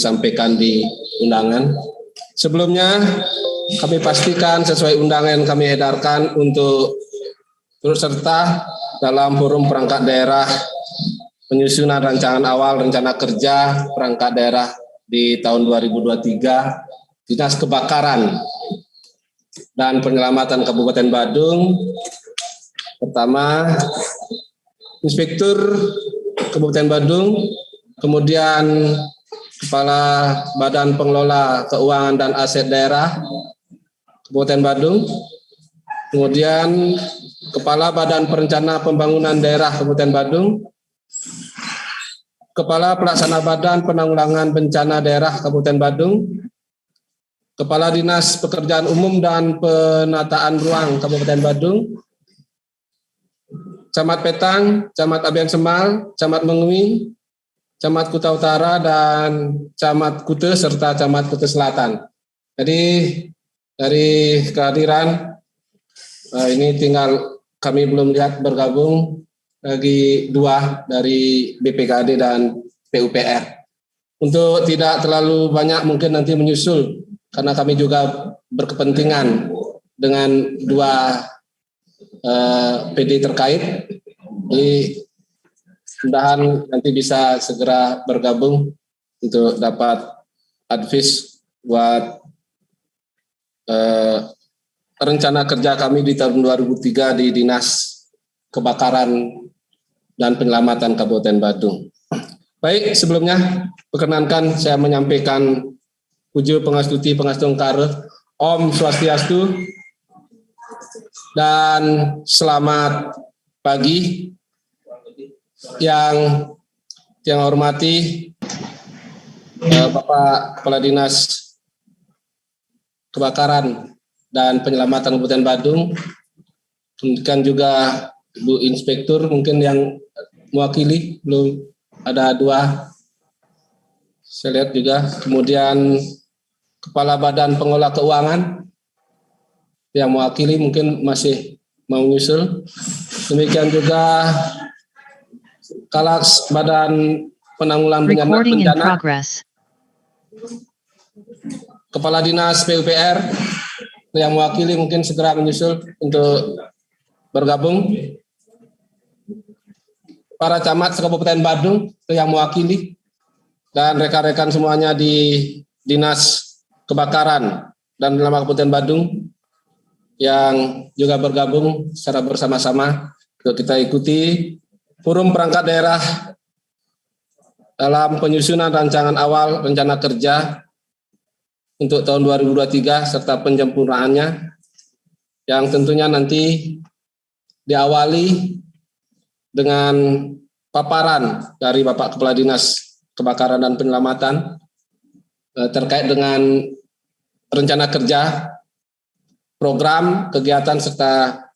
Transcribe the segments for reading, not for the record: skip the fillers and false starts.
disampaikan di undangan. Sebelumnya kami pastikan sesuai undangan yang kami edarkan untuk turut serta dalam forum perangkat daerah penyusunan rancangan awal rencana kerja perangkat daerah di tahun 2023 Dinas Kebakaran dan Penyelamatan Kabupaten Badung. Pertama, Inspektur Kabupaten Badung, kemudian Kepala Badan Pengelola Keuangan dan Aset Daerah Kabupaten Badung, kemudian Kepala Badan Perencana Pembangunan Daerah Kabupaten Badung, Kepala Pelaksana Badan Penanggulangan Bencana Daerah Kabupaten Badung, Kepala Dinas Pekerjaan Umum dan Penataan Ruang Kabupaten Badung, Camat Petang, Camat Abian Semal, Camat Mengui, Camat Kuta Utara, dan Camat Kute, serta Camat Kute Selatan. Jadi dari kehadiran, ini tinggal kami belum lihat bergabung lagi 2 dari BPKD dan PUPR. Untuk tidak terlalu banyak mungkin nanti menyusul, karena kami juga berkepentingan dengan 2 PD terkait. Jadi mudahan nanti bisa segera bergabung untuk dapat advice buat rencana kerja kami di tahun 2003 di Dinas Kebakaran dan Penyelamatan Kabupaten Badung. Baik, sebelumnya perkenankan saya menyampaikan puji pangastuti pangastung kareuh, Om Swastiastu, dan selamat pagi. Yang hormati Bapak Kepala Dinas Kebakaran dan Penyelamatan Kabupaten Badung, kemudian juga Bu Inspektur mungkin yang mewakili, belum ada 2, saya lihat juga, kemudian Kepala Badan Pengelola Keuangan yang mewakili mungkin masih mau nyusul, demikian juga Kalaks Badan Penanggulangan Bencana, Kepala Dinas PUPR yang mewakili mungkin segera menyusul untuk bergabung, para camat Kabupaten Badung yang mewakili, dan rekan-rekan semuanya di Dinas Kebakaran dan Penyelamatan Kabupaten Badung yang juga bergabung secara bersama-sama untuk kita ikuti forum perangkat daerah dalam penyusunan rancangan awal rencana kerja untuk tahun 2023 serta penyempurnaannya, yang tentunya nanti diawali dengan paparan dari Bapak Kepala Dinas Kebakaran dan Penyelamatan terkait dengan rencana kerja, program, kegiatan, serta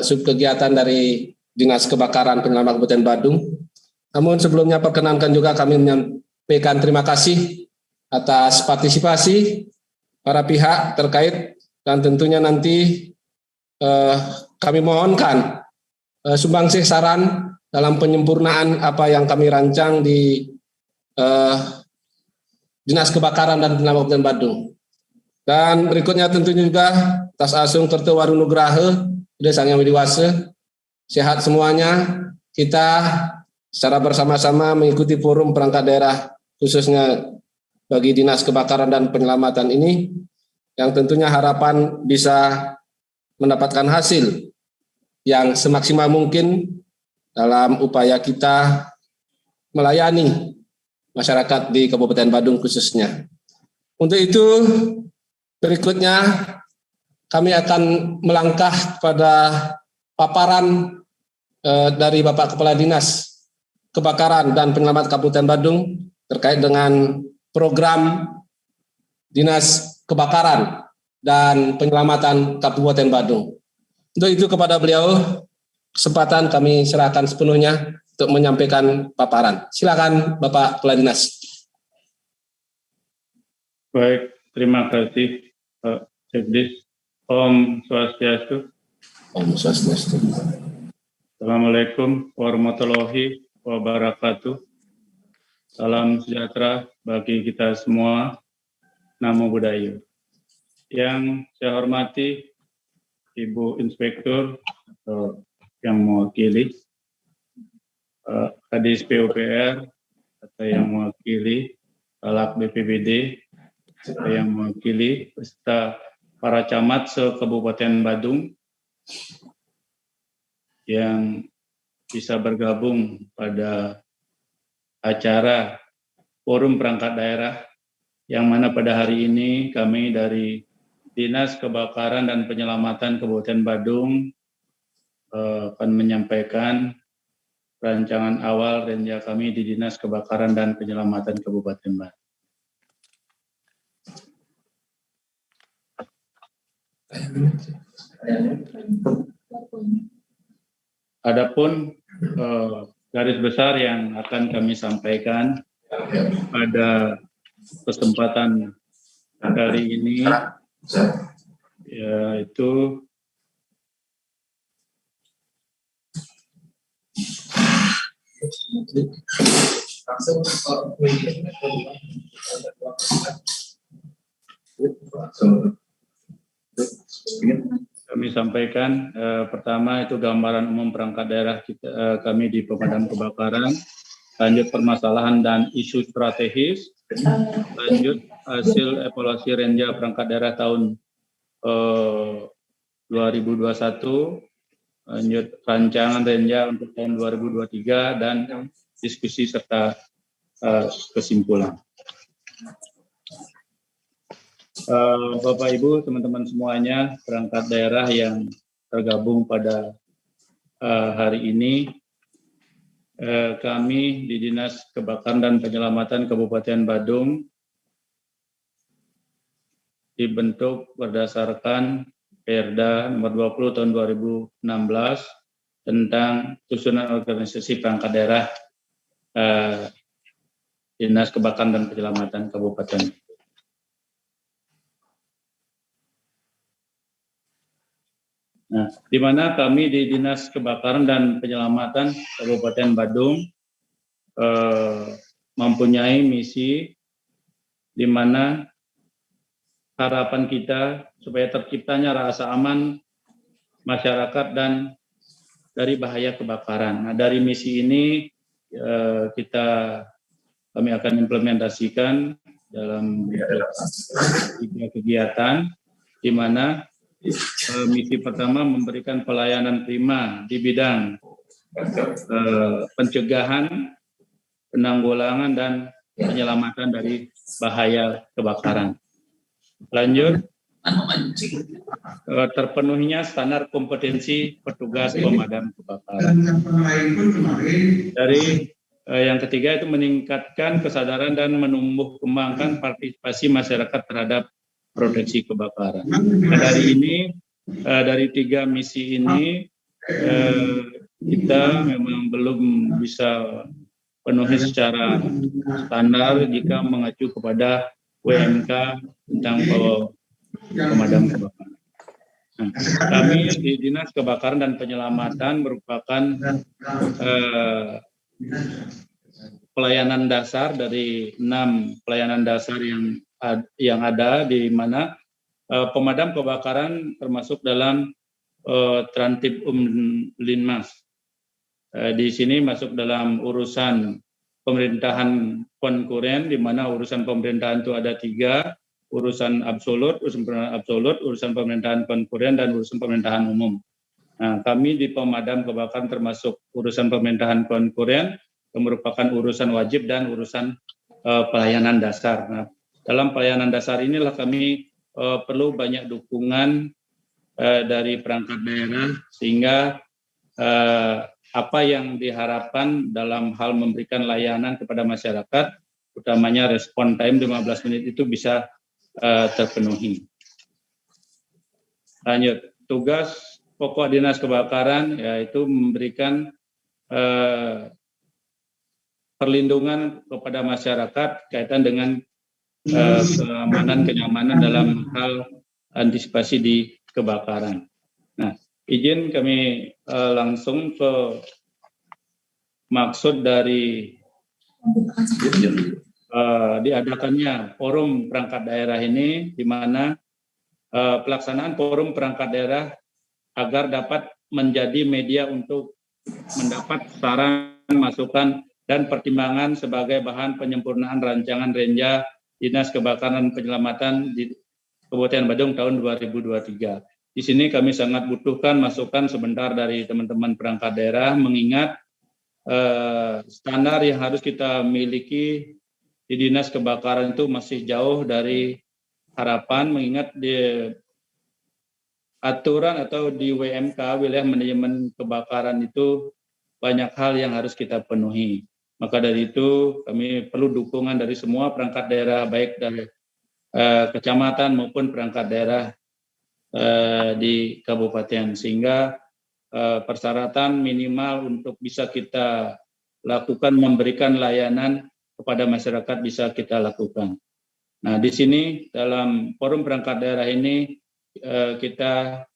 subkegiatan dari Dinas Kebakaran Penyelamatan Kabupaten Badung. Namun sebelumnya perkenankan juga kami menyampaikan terima kasih atas partisipasi para pihak terkait, dan tentunya nanti kami mohonkan sumbangsih saran dalam penyempurnaan apa yang kami rancang di Dinas Kebakaran dan Penyelamatan Kabupaten Badung. Dan berikutnya tentunya juga atas asung Kerto Warunugraha Desa Yang Widiwase, sehat semuanya. Kita secara bersama-sama mengikuti forum perangkat daerah khususnya bagi Dinas Kebakaran dan Penyelamatan ini, yang tentunya harapan bisa mendapatkan hasil yang semaksimal mungkin dalam upaya kita melayani masyarakat di Kabupaten Badung khususnya. Untuk itu berikutnya kami akan melangkah pada paparan dari Bapak Kepala Dinas Kebakaran dan Penyelamatan Kabupaten Badung terkait dengan program Dinas Kebakaran dan Penyelamatan Kabupaten Badung. Untuk itu kepada beliau kesempatan kami serahkan sepenuhnya untuk menyampaikan paparan. Silakan Bapak Kepala Dinas. Baik, terima kasih Pak Sekdis. Om Swastiastu. Om Swastiastu. Assalamualaikum warahmatullahi wabarakatuh. Salam sejahtera bagi kita semua. Namo Buddhaya. Yang saya hormati Ibu Inspektur atau yang mewakili Kadis PUPR atau yang mewakili Kalak BPBD atau yang mewakili beserta para camat se-Kabupaten Badung yang bisa bergabung pada acara Forum Perangkat Daerah yang mana pada hari ini kami dari Dinas Kebakaran dan Penyelamatan Kabupaten Badung akan menyampaikan rancangan awal renja kami di Dinas Kebakaran dan Penyelamatan Kabupaten Badung. Adapun garis besar yang akan kami sampaikan pada kesempatan kali ini yaitu kami sampaikan pertama itu gambaran umum perangkat daerah kita, kami di pemadam kebakaran, lanjut permasalahan dan isu strategis, lanjut hasil evaluasi renja perangkat daerah tahun 2021, lanjut rancangan renja untuk tahun 2023 dan diskusi serta kesimpulan. Bapak Ibu, teman-teman semuanya, perangkat daerah yang tergabung pada hari ini, kami di Dinas Kebakaran dan Penyelamatan Kabupaten Badung dibentuk berdasarkan Perda nomor 20 tahun 2016 tentang susunan organisasi perangkat daerah Dinas Kebakaran dan Penyelamatan Kabupaten. Nah, di mana kami di Dinas Kebakaran dan Penyelamatan Kabupaten Badung mempunyai misi di mana harapan kita supaya terciptanya rasa aman masyarakat dan dari bahaya kebakaran. Nah, dari misi ini kami akan implementasikan dalam tiga kegiatan, di mana misi pertama memberikan pelayanan prima di bidang pencegahan, penanggulangan dan penyelamatan dari bahaya kebakaran. Lanjut, terpenuhinya standar kompetensi petugas pemadam kebakaran. Dari yang ketiga itu meningkatkan kesadaran dan menumbuh kembangkan partisipasi masyarakat terhadap proteksi kebakaran. Nah, dari ini, dari tiga misi ini, kita memang belum bisa penuhi secara standar jika mengacu kepada WMK tentang pemadam kebakaran. Nah, kami di Dinas Kebakaran dan Penyelamatan merupakan pelayanan dasar dari 6 pelayanan dasar yang ada, di mana pemadam kebakaran termasuk dalam Trantib Linmas. Di sini masuk dalam urusan pemerintahan konkuren, di mana urusan pemerintahan itu ada 3, urusan absolut, urusan pemerintahan konkuren, dan urusan pemerintahan umum. Nah, kami di pemadam kebakaran termasuk urusan pemerintahan konkuren, yang merupakan urusan wajib dan urusan pelayanan dasar. Nah, dalam pelayanan dasar inilah kami perlu banyak dukungan dari perangkat daerah, sehingga apa yang diharapkan dalam hal memberikan layanan kepada masyarakat, utamanya respon time 15 menit itu bisa terpenuhi. Lanjut, tugas pokok Dinas Kebakaran yaitu memberikan perlindungan kepada masyarakat kaitan dengan keamanan, kenyamanan dalam hal antisipasi di kebakaran. Nah, izin kami langsung ke maksud dari diadakannya forum perangkat daerah ini, di mana pelaksanaan forum perangkat daerah agar dapat menjadi media untuk mendapat saran, masukan, dan pertimbangan sebagai bahan penyempurnaan rancangan Renja Dinas Kebakaran dan Penyelamatan di Kabupaten Badung tahun 2023. Di sini kami sangat butuhkan masukan sebentar dari teman-teman perangkat daerah, mengingat standar yang harus kita miliki di Dinas Kebakaran itu masih jauh dari harapan, mengingat di aturan atau di WMK, wilayah manajemen kebakaran itu banyak hal yang harus kita penuhi. Maka dari itu kami perlu dukungan dari semua perangkat daerah, baik dari kecamatan maupun perangkat daerah di kabupaten, sehingga persyaratan minimal untuk bisa kita lakukan memberikan layanan kepada masyarakat bisa kita lakukan. Nah, di sini dalam forum perangkat daerah ini kita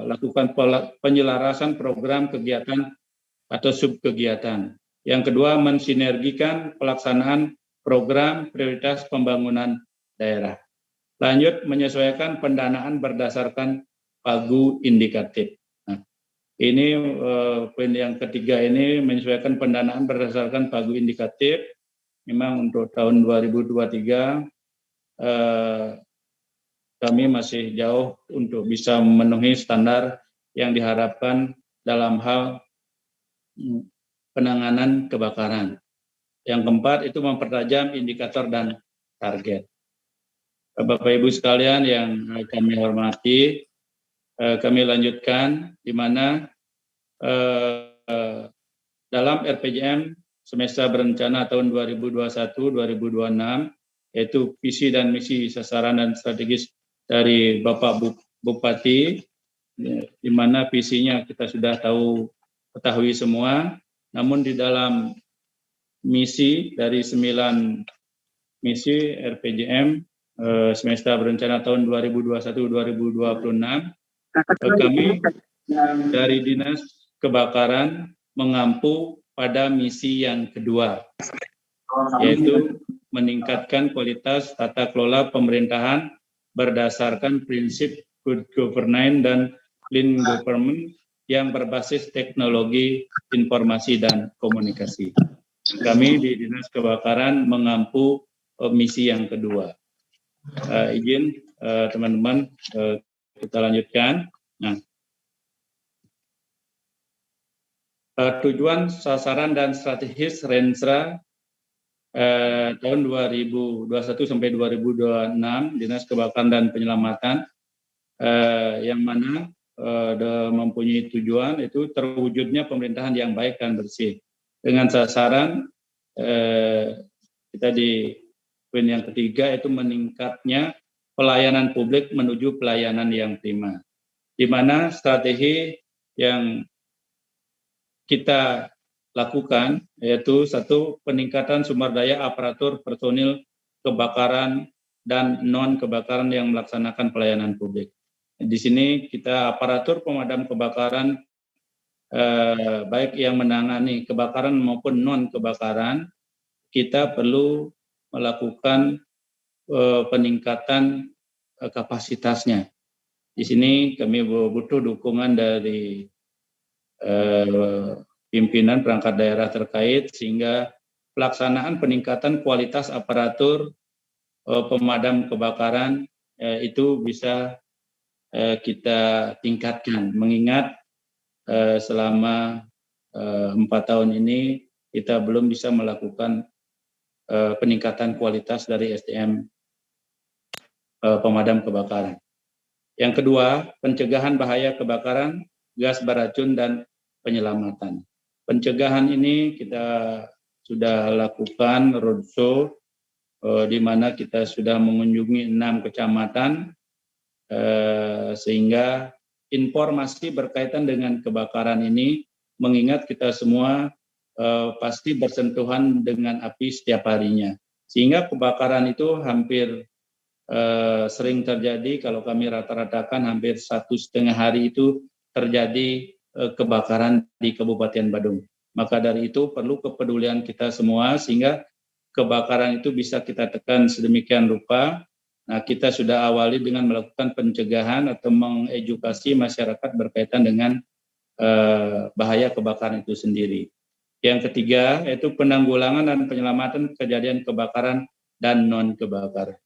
lakukan penyelarasan program kegiatan atau subkegiatan. Yang kedua, mensinergikan pelaksanaan program prioritas pembangunan daerah. Lanjut, menyesuaikan pendanaan berdasarkan pagu indikatif. Nah, ini poin yang ketiga ini, menyesuaikan pendanaan berdasarkan pagu indikatif. Memang untuk tahun 2023 kami masih jauh untuk bisa memenuhi standar yang diharapkan dalam hal penanganan kebakaran. Yang keempat itu mempertajam indikator dan target. Bapak Ibu sekalian yang kami hormati, kami lanjutkan di mana dalam RPJM semester berencana tahun 2021-2026, yaitu visi dan misi, sasaran dan strategis dari Bapak Bupati, di mana visinya kita sudah ketahui semua, namun di dalam misi dari 9 misi RPJM semester berencana tahun 2021-2026, kami dari Dinas Kebakaran mengampu pada misi yang kedua, yaitu meningkatkan kualitas tata kelola pemerintahan berdasarkan prinsip good governance dan clean government yang berbasis teknologi informasi dan komunikasi. Kami di Dinas Kebakaran mengampu misi yang kedua. Izin teman-teman kita lanjutkan. Nah, tujuan, sasaran, dan strategis Rensra tahun 2021 sampai 2026 Dinas Kebakaran dan Penyelamatan, yang mana mempunyai tujuan itu terwujudnya pemerintahan yang baik dan bersih, dengan sasaran kita di poin yang ketiga itu meningkatnya pelayanan publik menuju pelayanan yang prima, di mana strategi yang kita lakukan yaitu satu, peningkatan sumber daya aparatur personil kebakaran dan non kebakaran yang melaksanakan pelayanan publik. Di sini kita aparatur pemadam kebakaran baik yang menangani kebakaran maupun non kebakaran, kita perlu melakukan peningkatan kapasitasnya. Di sini kami butuh dukungan dari pimpinan perangkat daerah terkait, sehingga pelaksanaan peningkatan kualitas aparatur pemadam kebakaran itu bisa kita tingkatkan, mengingat selama 4 tahun ini kita belum bisa melakukan peningkatan kualitas dari SDM pemadam kebakaran. Yang kedua, pencegahan bahaya kebakaran, gas beracun, dan penyelamatan. Pencegahan ini kita sudah lakukan roadshow di mana kita sudah mengunjungi 6 kecamatan, sehingga informasi berkaitan dengan kebakaran ini, mengingat kita semua pasti bersentuhan dengan api setiap harinya, sehingga kebakaran itu hampir sering terjadi. Kalau kami rata-ratakan hampir 1,5 hari itu terjadi kebakaran di Kabupaten Badung. Maka dari itu perlu kepedulian kita semua sehingga kebakaran itu bisa kita tekan sedemikian rupa. Nah, kita sudah awali dengan melakukan pencegahan atau mengedukasi masyarakat berkaitan dengan bahaya kebakaran itu sendiri. Yang ketiga yaitu penanggulangan dan penyelamatan kejadian kebakaran dan non kebakaran.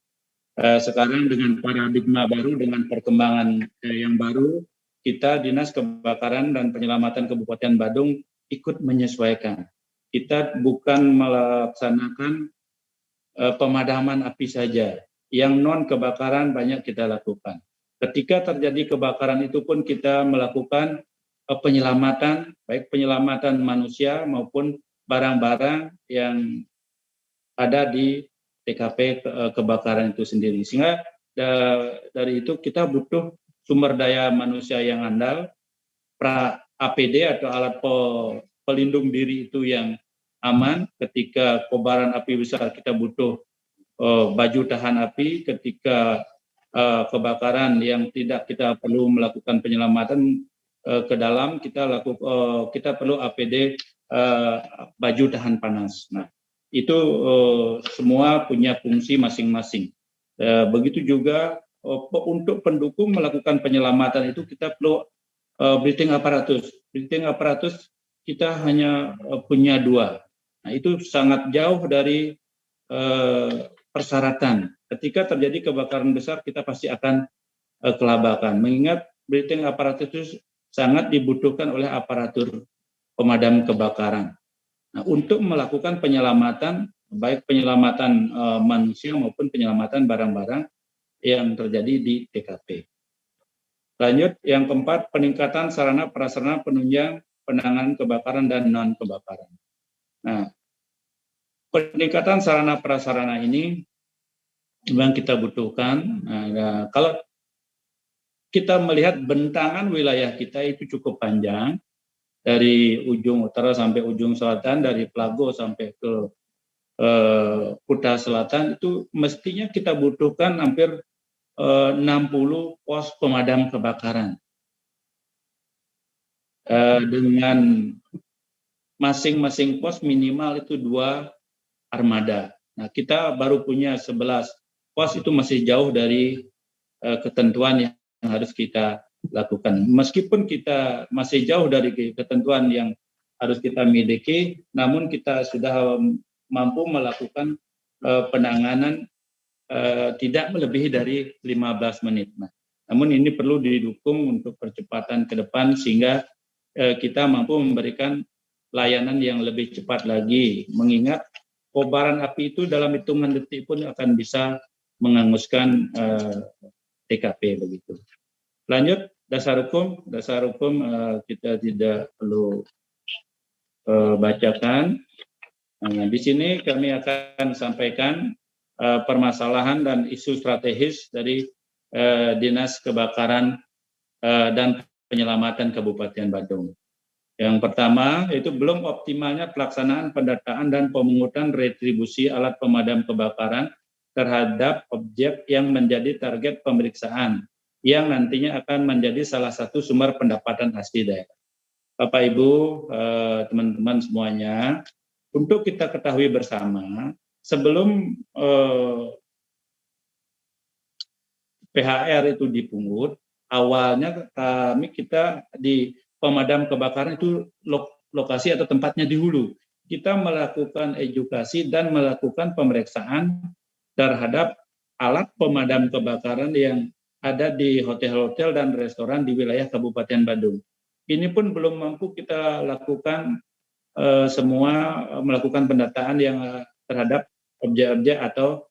Sekarang dengan paradigma baru, dengan perkembangan yang baru, kita Dinas Kebakaran dan Penyelamatan Kabupaten Badung ikut menyesuaikan. Kita bukan melaksanakan pemadaman api saja, yang non kebakaran banyak kita lakukan. Ketika terjadi kebakaran itu pun kita melakukan penyelamatan, baik penyelamatan manusia maupun barang-barang yang ada di TKP kebakaran itu sendiri. Sehingga dari itu kita butuh sumber daya manusia yang andal, APD atau alat pelindung diri itu yang aman. Ketika kobaran api besar kita butuh baju tahan api. Ketika kebakaran yang tidak kita perlu melakukan penyelamatan ke dalam, kita perlu APD baju tahan panas. Nah, itu semua punya fungsi masing-masing. Begitu juga untuk pendukung melakukan penyelamatan itu kita perlu breathing apparatus. Breathing apparatus kita hanya punya 2. Nah, itu sangat jauh dari persyaratan. Ketika terjadi kebakaran besar, kita pasti akan kelabakan. Mengingat breathing apparatus itu sangat dibutuhkan oleh aparatur pemadam kebakaran. Nah, untuk melakukan penyelamatan, baik penyelamatan manusia maupun penyelamatan barang-barang yang terjadi di TKP. Lanjut, yang keempat, peningkatan sarana prasarana penunjang penanganan kebakaran dan non kebakaran. Nah, peningkatan sarana prasarana ini memang kita butuhkan. Nah, kalau kita melihat bentangan wilayah kita itu cukup panjang, dari ujung utara sampai ujung selatan, dari Pelago sampai ke Kuta Selatan, itu mestinya kita butuhkan hampir 60 pos pemadam kebakaran. Dengan masing-masing pos minimal itu 2 armada. Nah, kita baru punya 11 pos, itu masih jauh dari ketentuan yang harus kita lakukan. Meskipun kita masih jauh dari ketentuan yang harus kita miliki, namun kita sudah mampu melakukan penanganan tidak melebihi dari 15 menit. Nah, namun ini perlu didukung untuk percepatan ke depan sehingga kita mampu memberikan layanan yang lebih cepat lagi. Mengingat kobaran api itu dalam hitungan detik pun akan bisa menghanguskan TKP begitu. Lanjut, dasar hukum kita tidak perlu bacakan. Nah, di sini kami akan sampaikan permasalahan dan isu strategis dari Dinas Kebakaran dan Penyelamatan Kabupaten Badung. Yang pertama, yaitu belum optimalnya pelaksanaan pendataan dan pemungutan retribusi alat pemadam kebakaran terhadap objek yang menjadi target pemeriksaan, yang nantinya akan menjadi salah satu sumber pendapatan asli daerah. Bapak, Ibu, teman-teman semuanya, untuk kita ketahui bersama, sebelum PHR itu dipungut, awalnya kita di pemadam kebakaran itu lokasi atau tempatnya di hulu. Kita melakukan edukasi dan melakukan pemeriksaan terhadap alat pemadam kebakaran yang ada di hotel-hotel dan restoran di wilayah Kabupaten Badung. Ini pun belum mampu kita lakukan semua melakukan pendataan yang terhadap objek-objek atau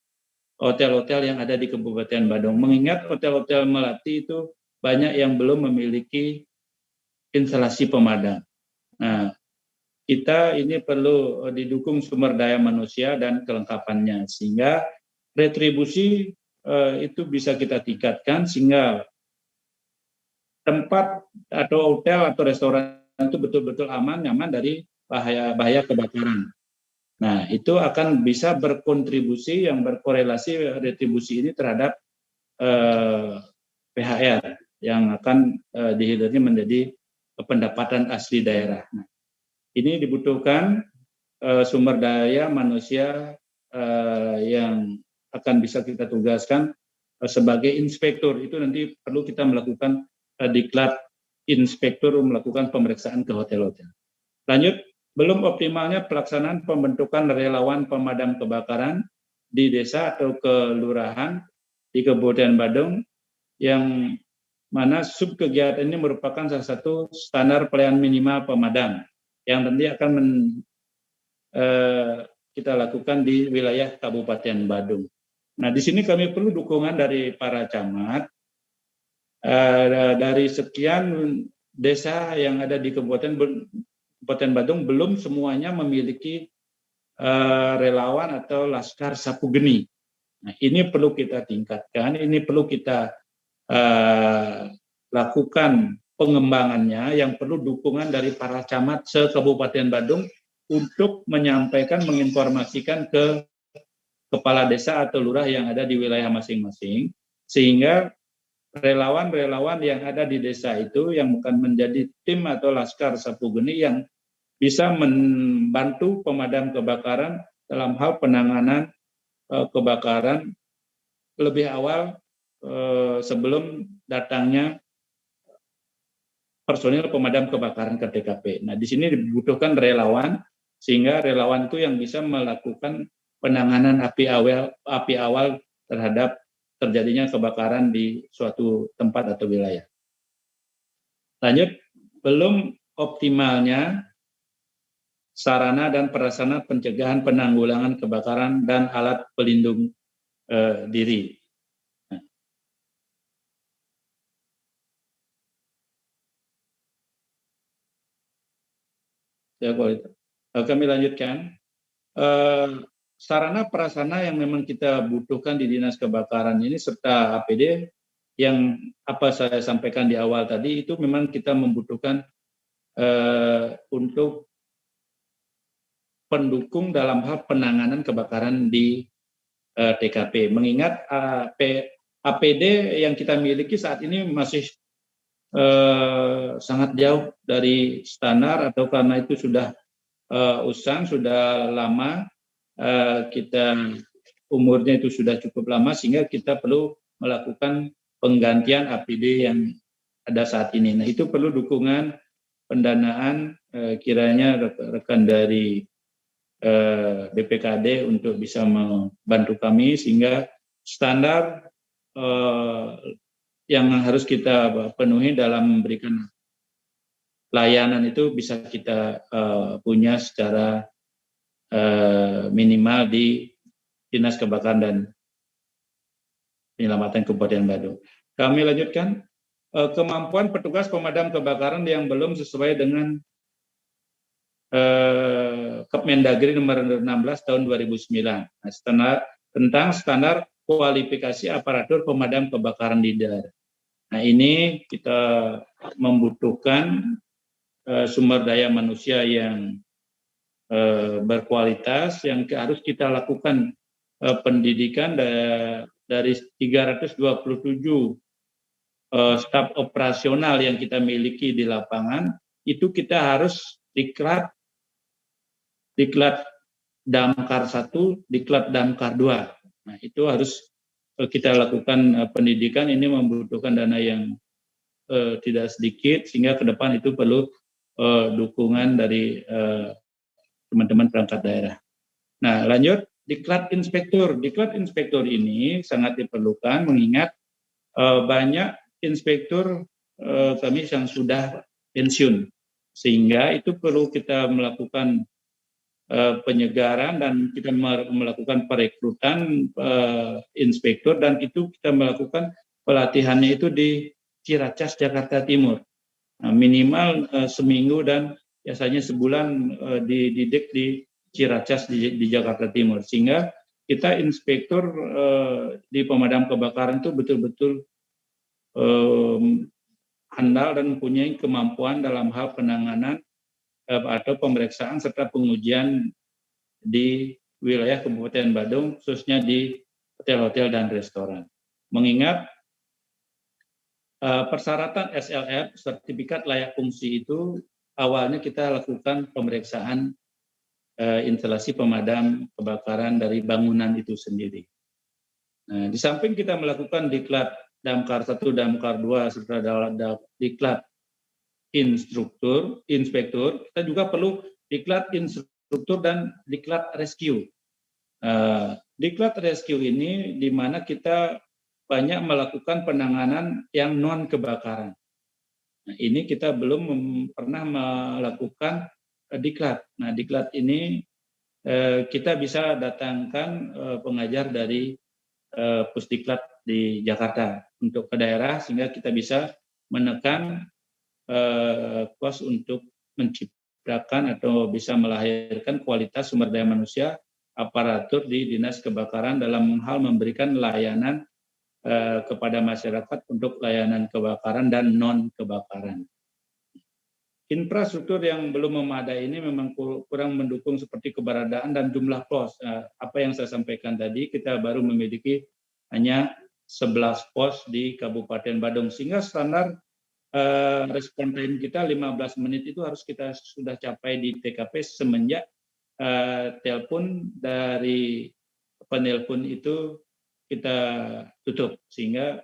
hotel-hotel yang ada di Kabupaten Badung. Mengingat hotel-hotel melati itu banyak yang belum memiliki instalasi pemadam. Nah, kita ini perlu didukung sumber daya manusia dan kelengkapannya sehingga retribusi itu bisa kita tingkatkan sehingga tempat atau hotel atau restoran itu betul-betul aman, nyaman dari bahaya kebakaran. Nah, itu akan bisa berkontribusi yang berkorelasi retribusi ini terhadap PHR yang akan dihilirnya menjadi pendapatan asli daerah. Nah, Ini dibutuhkan sumber daya manusia yang akan bisa kita tugaskan sebagai inspektur. Itu nanti perlu kita melakukan diklat inspektur melakukan pemeriksaan ke hotel-hotel. Lanjut, belum optimalnya pelaksanaan pembentukan relawan pemadam kebakaran di desa atau kelurahan di Kabupaten Badung, yang mana sub kegiatan ini merupakan salah satu standar pelayanan minimal pemadam yang nanti akan kita lakukan di wilayah Kabupaten Badung. Nah, di sini kami perlu dukungan dari para camat, dari sekian desa yang ada di Kabupaten Badung, belum semuanya memiliki relawan atau laskar sapu geni. Nah, ini perlu kita tingkatkan, ini perlu kita lakukan pengembangannya, yang perlu dukungan dari para camat se-Kabupaten Badung untuk menyampaikan, menginformasikan ke kepala desa atau lurah yang ada di wilayah masing-masing, sehingga relawan-relawan yang ada di desa itu yang bukan menjadi tim atau laskar sapu geni yang bisa membantu pemadam kebakaran dalam hal penanganan kebakaran lebih awal sebelum datangnya personil pemadam kebakaran ke TKP. Nah, di sini dibutuhkan relawan, sehingga relawan itu yang bisa melakukan penanganan api awal terhadap terjadinya kebakaran di suatu tempat atau wilayah. Lanjut, belum optimalnya sarana dan prasarana pencegahan penanggulangan kebakaran dan alat pelindung diri. Kami lanjutkan. Sarana prasarana yang memang kita butuhkan di Dinas Kebakaran ini serta APD yang apa saya sampaikan di awal tadi, itu memang kita membutuhkan untuk pendukung dalam hal penanganan kebakaran di TKP. Mengingat APD yang kita miliki saat ini masih sangat jauh dari standar, atau karena itu sudah usang, sudah lama, kita umurnya itu sudah cukup lama, sehingga kita perlu melakukan penggantian APD yang ada saat ini. Nah, itu perlu dukungan pendanaan, kiranya rekan dari BPKD untuk bisa membantu kami, sehingga standar yang harus kita penuhi dalam memberikan layanan itu bisa kita punya secara minimal di Dinas Kebakaran dan Penyelamatan Kabupaten Badung. Kami lanjutkan, kemampuan petugas pemadam kebakaran yang belum sesuai dengan Kemendagri nomor 16 tahun 2009 tentang standar kualifikasi aparatur pemadam kebakaran di daerah. Nah, ini kita membutuhkan sumber daya manusia yang berkualitas, yang harus kita lakukan pendidikan dari 327 staf operasional yang kita miliki di lapangan. Itu kita harus diklat Damkar 1, diklat Damkar 2. Nah, itu harus kita lakukan pendidikan. Ini membutuhkan dana yang tidak sedikit, sehingga ke depan itu perlu dukungan dari teman-teman perangkat daerah. Nah, lanjut, diklat inspektur. Diklat inspektur ini sangat diperlukan, mengingat banyak inspektur kami yang sudah pensiun, sehingga itu perlu kita melakukan penyegaran dan kita melakukan perekrutan inspektur, dan itu kita melakukan pelatihannya itu di Ciracas, Jakarta Timur. Nah, minimal seminggu dan biasanya sebulan dididik di Ciracas di Jakarta Timur, sehingga kita inspektur di pemadam kebakaran itu betul-betul handal dan mempunyai kemampuan dalam hal penanganan atau pemeriksaan serta pengujian di wilayah Kabupaten Badung, khususnya di hotel-hotel dan restoran. Mengingat persyaratan SLF, sertifikat layak fungsi, itu awalnya kita lakukan pemeriksaan instalasi pemadam kebakaran dari bangunan itu sendiri. Nah, di samping kita melakukan diklat Damkar 1, Damkar 2, serta diklat inspektur, kita juga perlu diklat instruktur dan diklat rescue. Diklat rescue ini di mana kita banyak melakukan penanganan yang non kebakaran. Nah, ini kita belum pernah melakukan diklat. Nah, diklat ini kita bisa datangkan pengajar dari Pusdiklat di Jakarta untuk ke daerah sehingga kita bisa menekan kos untuk menciptakan atau bisa melahirkan kualitas sumber daya manusia aparatur di Dinas Kebakaran dalam hal memberikan layanan kepada masyarakat untuk layanan kebakaran dan non kebakaran. Infrastruktur yang belum memadai ini memang kurang mendukung seperti keberadaan dan jumlah pos. Apa yang saya sampaikan tadi, kita baru memiliki hanya 11 pos di Kabupaten Badung, sehingga standar respon time kita 15 menit itu harus kita sudah capai di TKP semenjak telepon dari penelpon itu kita tutup, sehingga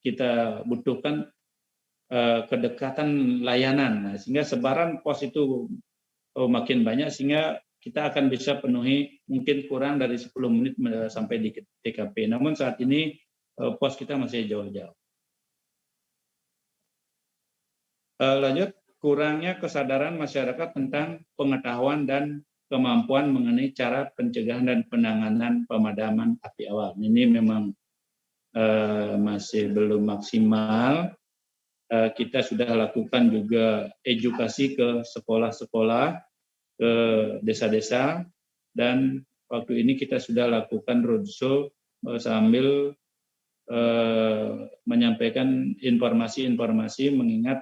kita butuhkan kedekatan layanan, sehingga sebaran pos itu makin banyak, sehingga kita akan bisa penuhi mungkin kurang dari 10 menit sampai di TKP. Namun saat ini pos kita masih jauh-jauh. Lanjut, kurangnya kesadaran masyarakat tentang pengetahuan dan kemampuan mengenai cara pencegahan dan penanganan pemadaman api awal. Ini memang masih belum maksimal. Kita sudah lakukan juga edukasi ke sekolah-sekolah, ke desa-desa, dan waktu ini kita sudah lakukan roadshow sambil menyampaikan informasi-informasi mengingat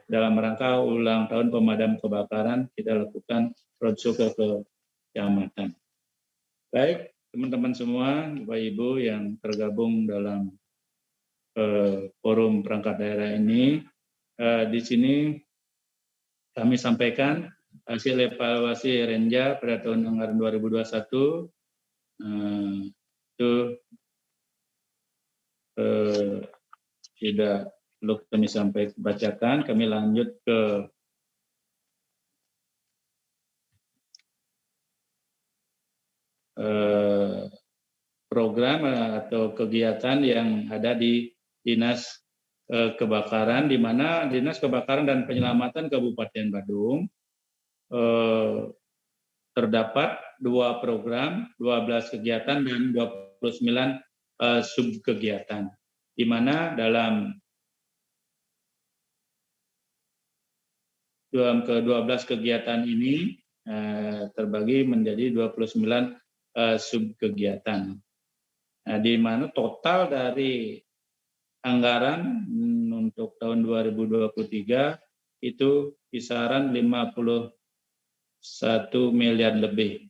dalam rangka ulang tahun pemadam kebakaran kita lakukan roadshow ke kecamatan. Baik, teman-teman semua, Bapak Ibu yang tergabung dalam forum perangkat daerah ini, di sini kami sampaikan hasil evaluasi Renja pada tahun anggaran 2021 itu tidak perlu kami bacakan. Kami lanjut ke program atau kegiatan yang ada di Dinas Kebakaran, di mana Dinas Kebakaran dan Penyelamatan Kabupaten Badung terdapat 2 program, 12 kegiatan dan 29 subkegiatan, di mana dalam ke-12 kegiatan ini terbagi menjadi 29 subkegiatan. Nah, di mana total dari anggaran untuk tahun 2023 itu kisaran 51 miliar lebih.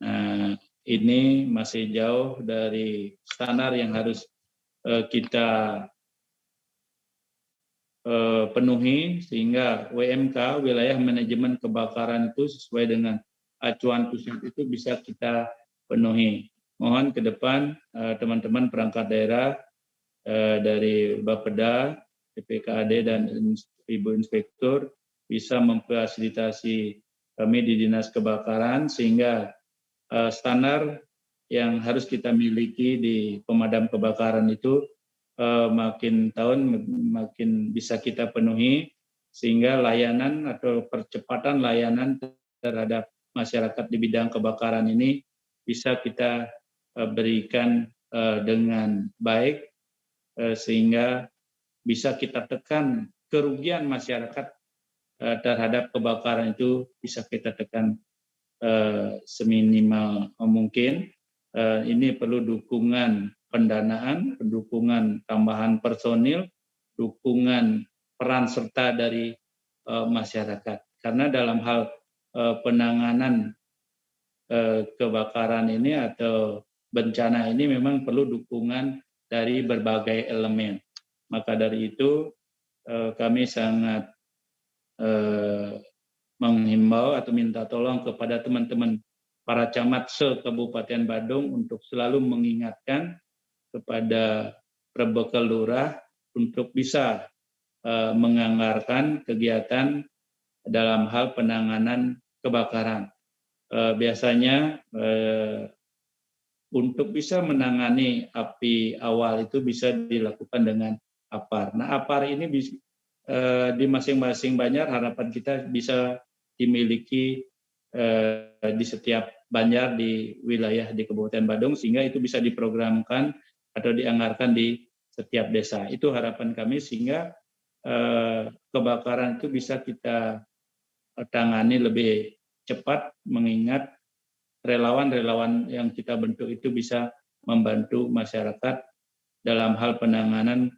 Nah, ini masih jauh dari standar yang harus kita penuhi, sehingga WMK, wilayah manajemen kebakaran itu sesuai dengan acuan pusat itu bisa kita penuhi. Mohon ke depan teman-teman perangkat daerah dari Bapeda, PPKAD dan Ibu Inspektur bisa memfasilitasi kami di Dinas Kebakaran sehingga standar yang harus kita miliki di pemadam kebakaran itu makin tahun makin bisa kita penuhi, sehingga layanan atau percepatan layanan terhadap masyarakat di bidang kebakaran ini bisa kita berikan dengan baik, sehingga bisa kita tekan kerugian masyarakat terhadap kebakaran itu bisa kita tekan seminimal mungkin. Ini perlu dukungan pendanaan, dukungan tambahan personil, dukungan peran serta dari masyarakat. Karena dalam hal penanganan kebakaran ini atau bencana ini memang perlu dukungan dari berbagai elemen. Maka dari itu kami sangat menghimbau atau minta tolong kepada teman-teman para camat se-Kabupaten Badung untuk selalu mengingatkan kepada Perbekal Lurah untuk bisa menganggarkan kegiatan dalam hal penanganan kebakaran. Biasanya untuk bisa menangani api awal itu bisa dilakukan dengan APAR. Nah, APAR ini di masing-masing banjar harapan kita bisa dimiliki di setiap banjar di wilayah di Kabupaten Badung, sehingga itu bisa diprogramkan atau dianggarkan di setiap desa. Itu harapan kami, sehingga kebakaran itu bisa kita tangani lebih cepat, mengingat relawan-relawan yang kita bentuk itu bisa membantu masyarakat dalam hal penanganan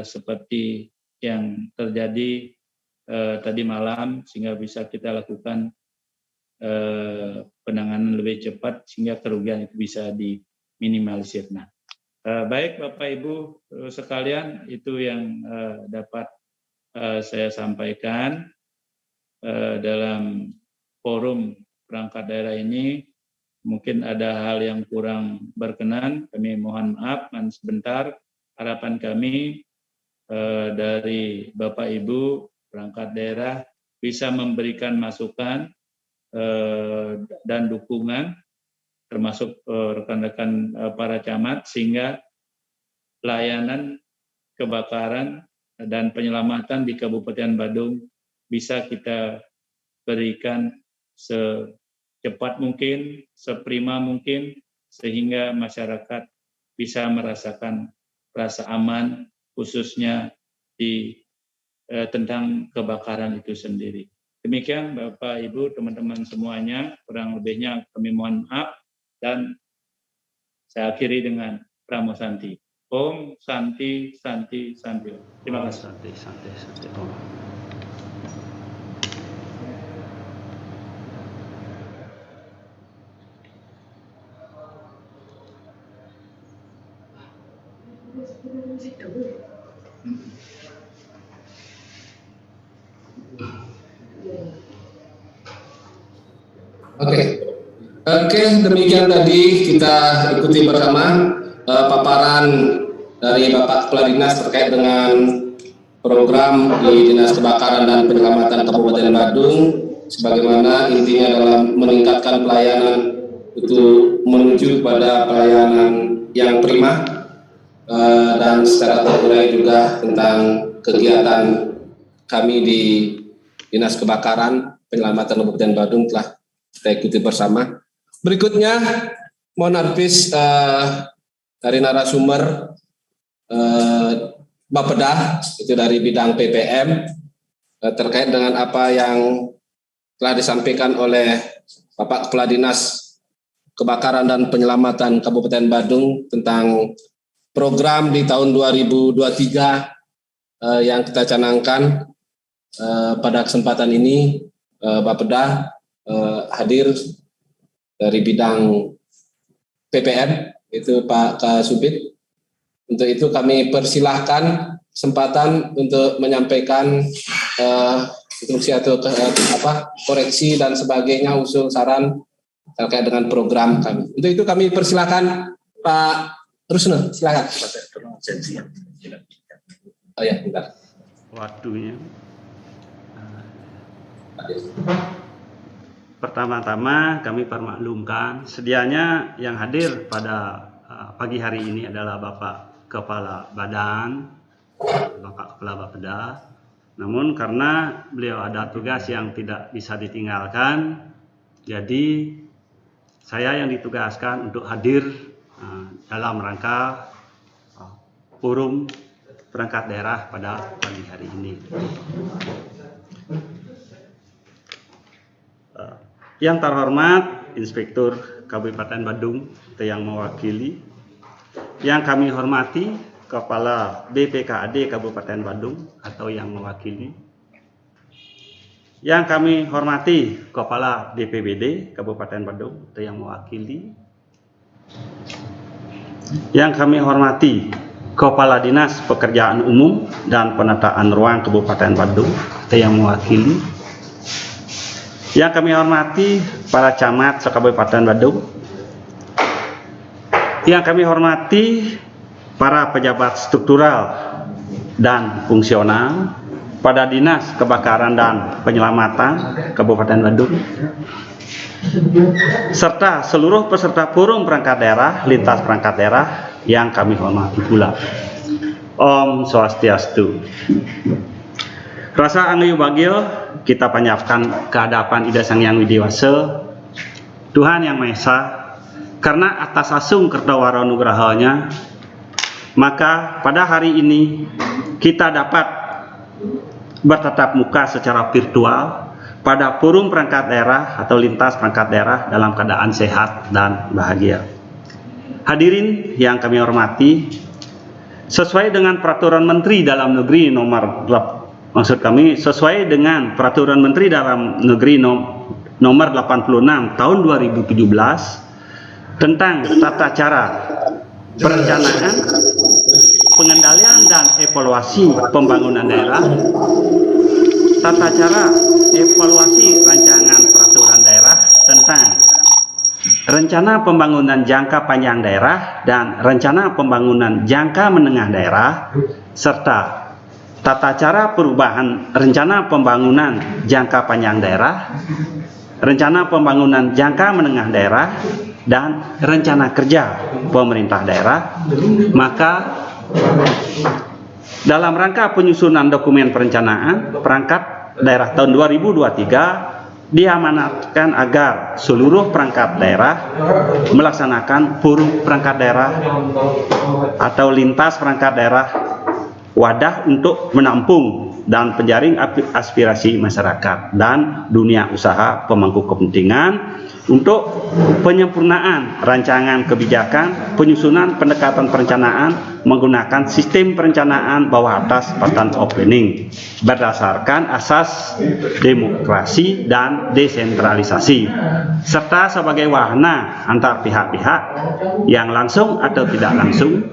seperti yang terjadi tadi malam, sehingga bisa kita lakukan penanganan lebih cepat sehingga kerugian itu bisa diminimalisir. Nah, baik Bapak Ibu sekalian, itu yang dapat saya sampaikan dalam forum perangkat daerah ini. Mungkin ada hal yang kurang berkenan, kami mohon maaf. Dan sebentar, harapan kami dari Bapak Ibu perangkat daerah bisa memberikan masukan dan dukungan, termasuk rekan-rekan para camat, sehingga layanan kebakaran dan penyelamatan di Kabupaten Badung bisa kita berikan secepat mungkin, seprima mungkin, sehingga masyarakat bisa merasakan rasa aman, khususnya di tentang kebakaran itu sendiri. Demikian Bapak Ibu, teman-teman semuanya, kurang lebihnya kami mohon maaf, dan saya akhiri dengan Pramo Santi. Om Santi Santi Santi. Terima kasih. Santi Santi Santi Om. Oke, demikian tadi kita ikuti bersama paparan dari Bapak Kepala Dinas terkait dengan program di Dinas Kebakaran dan Penyelamatan Kabupaten Badung, sebagaimana intinya dalam meningkatkan pelayanan itu menuju pada pelayanan yang prima, dan secara terurai juga tentang kegiatan kami di Dinas Kebakaran Penyelamatan Kabupaten Badung telah kita ikuti bersama. Berikutnya mohon advis dari narasumber Bapeda, itu dari bidang PPM, terkait dengan apa yang telah disampaikan oleh Bapak Kepala Dinas Kebakaran dan Penyelamatan Kabupaten Badung tentang program di tahun 2023 yang kita canangkan. Pada kesempatan ini Bapeda hadir dari bidang PPM, itu Pak Kasubit. Untuk itu kami persilahkan kesempatan untuk menyampaikan instruksi atau koreksi dan sebagainya, usul saran terkait dengan program kami. Untuk itu kami persilahkan Pak Rusno, silakan. Oh ya, bentar. Waktunya. Pertama-tama kami permaklumkan, sedianya yang hadir pada pagi hari ini adalah Bapak Kepala Badan, Bapak Kepala Bapeda. Namun karena beliau ada tugas yang tidak bisa ditinggalkan, jadi saya yang ditugaskan untuk hadir dalam rangka forum perangkat daerah pada pagi hari ini. Yang terhormat Inspektur Kabupaten Badung yang mewakili, yang kami hormati Kepala BPKAD Kabupaten Badung atau yang mewakili, yang kami hormati Kepala BPBD Kabupaten Badung atau yang mewakili, yang kami hormati Kepala Dinas Pekerjaan Umum dan Penataan Ruang Kabupaten Badung, atau yang mewakili. Yang kami hormati para camat se-Kabupaten Badung. Yang kami hormati para pejabat struktural dan fungsional pada Dinas Kebakaran dan Penyelamatan Kabupaten Badung, serta seluruh peserta forum perangkat daerah, lintas perangkat daerah yang kami hormati pula. Om Swastiastu. Rasa anggayu bagil kita panjatkan kehadapan Ida Sang Hyang Widi Wasa, Tuhan Yang Maha Esa, karena atas asung kertawara nugrahanya, maka pada hari ini kita dapat bertatap muka secara virtual pada forum perangkat daerah atau lintas perangkat daerah dalam keadaan sehat dan bahagia. Hadirin yang kami hormati, sesuai dengan Peraturan Menteri Dalam Negeri sesuai dengan Peraturan Menteri Dalam Negeri nomor 86 tahun 2017 tentang tata cara perencanaan, pengendalian dan evaluasi pembangunan daerah, tata cara evaluasi rancangan peraturan daerah tentang rencana pembangunan jangka panjang daerah dan rencana pembangunan jangka menengah daerah, serta tata cara perubahan rencana pembangunan jangka panjang daerah, rencana pembangunan jangka menengah daerah, dan rencana kerja pemerintah daerah. Maka dalam rangka penyusunan dokumen perencanaan perangkat daerah tahun 2023 diamanatkan agar seluruh perangkat daerah melaksanakan forum perangkat daerah atau lintas perangkat daerah, wadah untuk menampung dan penjaring aspirasi masyarakat dan dunia usaha pemangku kepentingan untuk penyempurnaan rancangan kebijakan, penyusunan pendekatan perencanaan menggunakan sistem perencanaan bawah atas pattern of planning berdasarkan asas demokrasi dan desentralisasi, serta sebagai wahana antar pihak-pihak yang langsung atau tidak langsung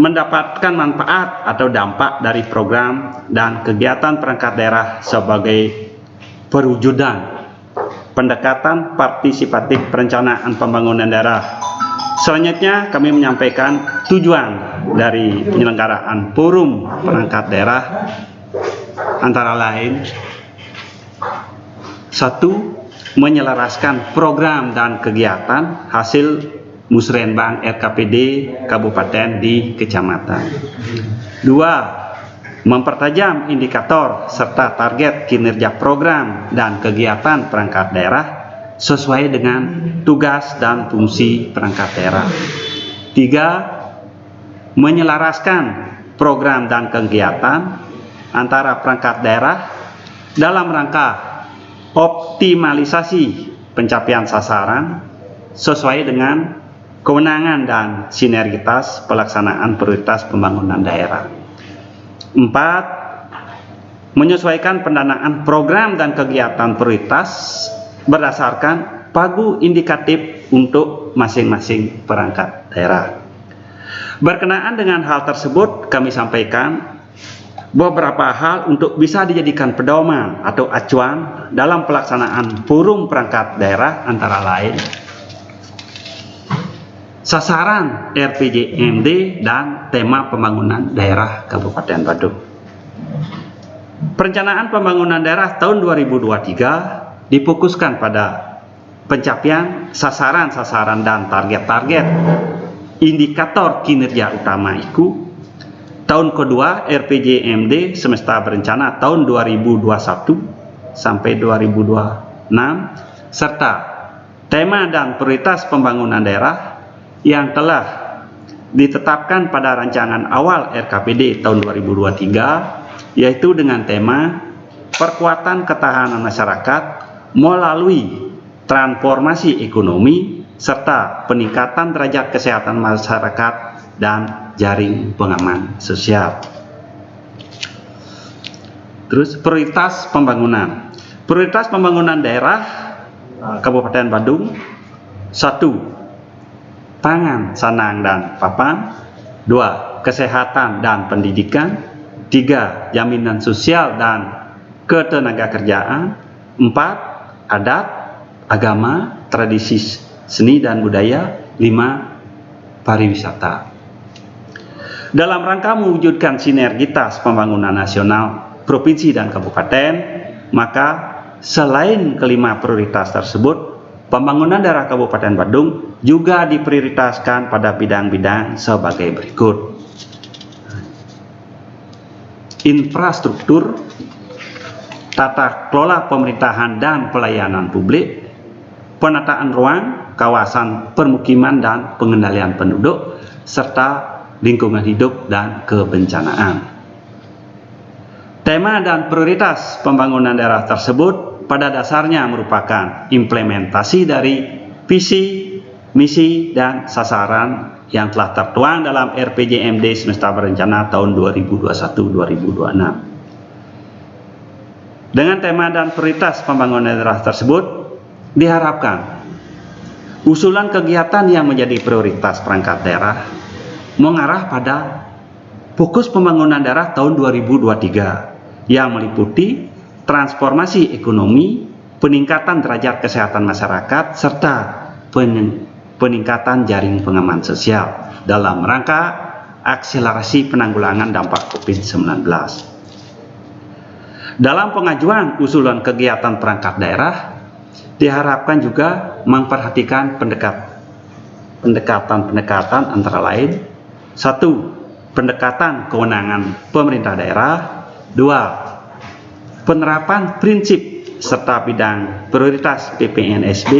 mendapatkan manfaat atau dampak dari program dan kegiatan perangkat daerah sebagai perwujudan pendekatan partisipatif perencanaan pembangunan daerah. Selanjutnya kami menyampaikan tujuan dari penyelenggaraan forum perangkat daerah antara lain: 1. Menyelaraskan program dan kegiatan hasil Musrenbang RKPD Kabupaten di Kecamatan. 2. Mempertajam indikator serta target kinerja program dan kegiatan perangkat daerah sesuai dengan tugas dan fungsi perangkat daerah. 3. Menyelaraskan program dan kegiatan antara perangkat daerah dalam rangka optimalisasi pencapaian sasaran sesuai dengan kewenangan dan sinergitas pelaksanaan prioritas pembangunan daerah. 4. Menyesuaikan pendanaan program dan kegiatan prioritas berdasarkan pagu indikatif untuk masing-masing perangkat daerah. Berkenaan dengan hal tersebut, kami sampaikan beberapa hal untuk bisa dijadikan pedoman atau acuan dalam pelaksanaan forum perangkat daerah, antara lain sasaran RPJMD dan tema pembangunan daerah Kabupaten Badung. Perencanaan pembangunan daerah tahun 2023 difokuskan pada pencapaian sasaran-sasaran dan target-target indikator kinerja utama IKU. Tahun kedua RPJMD semesta berencana tahun 2021 sampai 2026, serta tema dan prioritas pembangunan daerah yang telah ditetapkan pada rancangan awal RKPD tahun 2023, yaitu dengan tema perkuatan ketahanan masyarakat melalui transformasi ekonomi serta peningkatan derajat kesehatan masyarakat dan jaring pengaman sosial. Terus prioritas pembangunan. Prioritas pembangunan daerah Kabupaten Badung: 1. Pangan, sandang, dan papan. 2. Kesehatan dan pendidikan. 3. Jaminan sosial dan ketenagakerjaan. 4. Adat, agama, tradisi seni dan budaya. 5. Pariwisata. Dalam rangka mewujudkan sinergitas pembangunan nasional, provinsi dan kabupaten, maka selain kelima prioritas tersebut, pembangunan daerah Kabupaten Badung juga diprioritaskan pada bidang-bidang sebagai berikut. Infrastruktur, tata kelola pemerintahan dan pelayanan publik, penataan ruang, kawasan permukiman dan pengendalian penduduk, serta lingkungan hidup dan kebencanaan. Tema dan prioritas pembangunan daerah tersebut pada dasarnya merupakan implementasi dari visi, misi, dan sasaran yang telah tertuang dalam RPJMD semesta berencana tahun 2021-2026. Dengan tema dan prioritas pembangunan daerah tersebut, diharapkan usulan kegiatan yang menjadi prioritas perangkat daerah mengarah pada fokus pembangunan daerah tahun 2023 yang meliputi transformasi ekonomi, peningkatan derajat kesehatan masyarakat, serta peningkatan jaring pengaman sosial dalam rangka akselerasi penanggulangan dampak COVID-19. Dalam pengajuan usulan kegiatan perangkat daerah, diharapkan juga memperhatikan pendekatan antara lain: 1. Pendekatan kewenangan pemerintah daerah. 2. Penerapan prinsip serta bidang prioritas PPNSB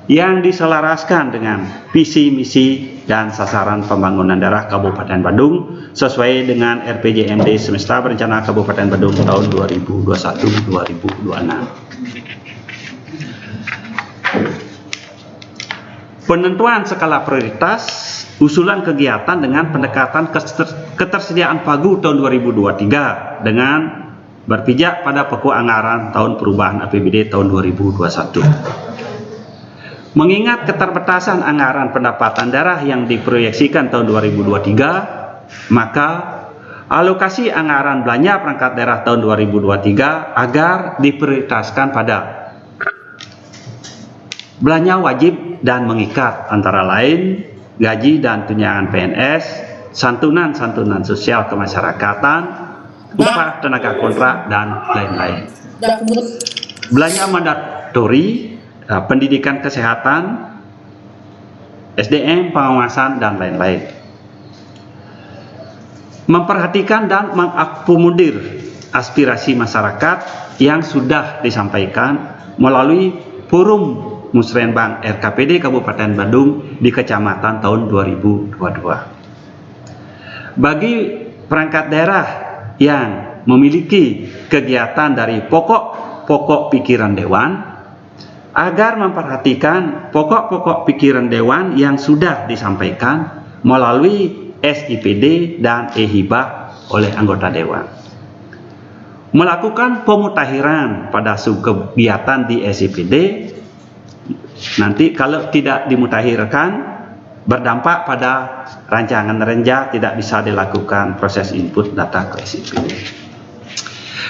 yang diselaraskan dengan visi, misi, dan sasaran pembangunan daerah Kabupaten Badung sesuai dengan RPJMD semesta berencana Kabupaten Badung tahun 2021-2026. Penentuan skala prioritas usulan kegiatan dengan pendekatan ketersediaan pagu tahun 2023 dengan berpijak pada pokok anggaran tahun perubahan APBD tahun 2021. Mengingat keterbatasan anggaran pendapatan daerah yang diproyeksikan tahun 2023, maka alokasi anggaran belanja perangkat daerah tahun 2023 agar diprioritaskan pada belanja wajib dan mengikat, antara lain gaji dan tunjangan PNS, santunan sosial kemasyarakatan, upah tenaga kontrak, dan lain-lain. Belanja mandatori, pendidikan kesehatan, SDM, pengawasan, dan lain-lain. Memperhatikan dan mengakomodir aspirasi masyarakat yang sudah disampaikan melalui forum Musrenbang RKPD Kabupaten Badung di Kecamatan tahun 2022. Bagi perangkat daerah yang memiliki kegiatan dari pokok pikiran Dewan, agar memperhatikan pokok pikiran Dewan yang sudah disampaikan melalui SIPD dan E-Hibah oleh anggota Dewan. Melakukan pemutakhiran pada kegiatan di SIPD. Nanti kalau tidak dimutakhirkan, berdampak pada rancangan renja tidak bisa dilakukan proses input data ke SIPD.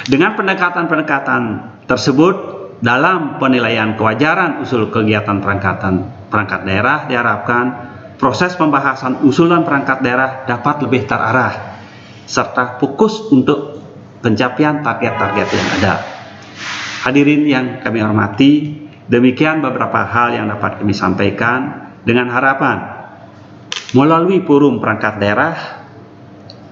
Dengan pendekatan tersebut, dalam penilaian kewajaran usul kegiatan perangkat daerah, diharapkan proses pembahasan usulan perangkat daerah dapat lebih terarah serta fokus untuk pencapaian target-target yang ada. Hadirin yang kami hormati, demikian beberapa hal yang dapat kami sampaikan dengan harapan melalui forum perangkat daerah,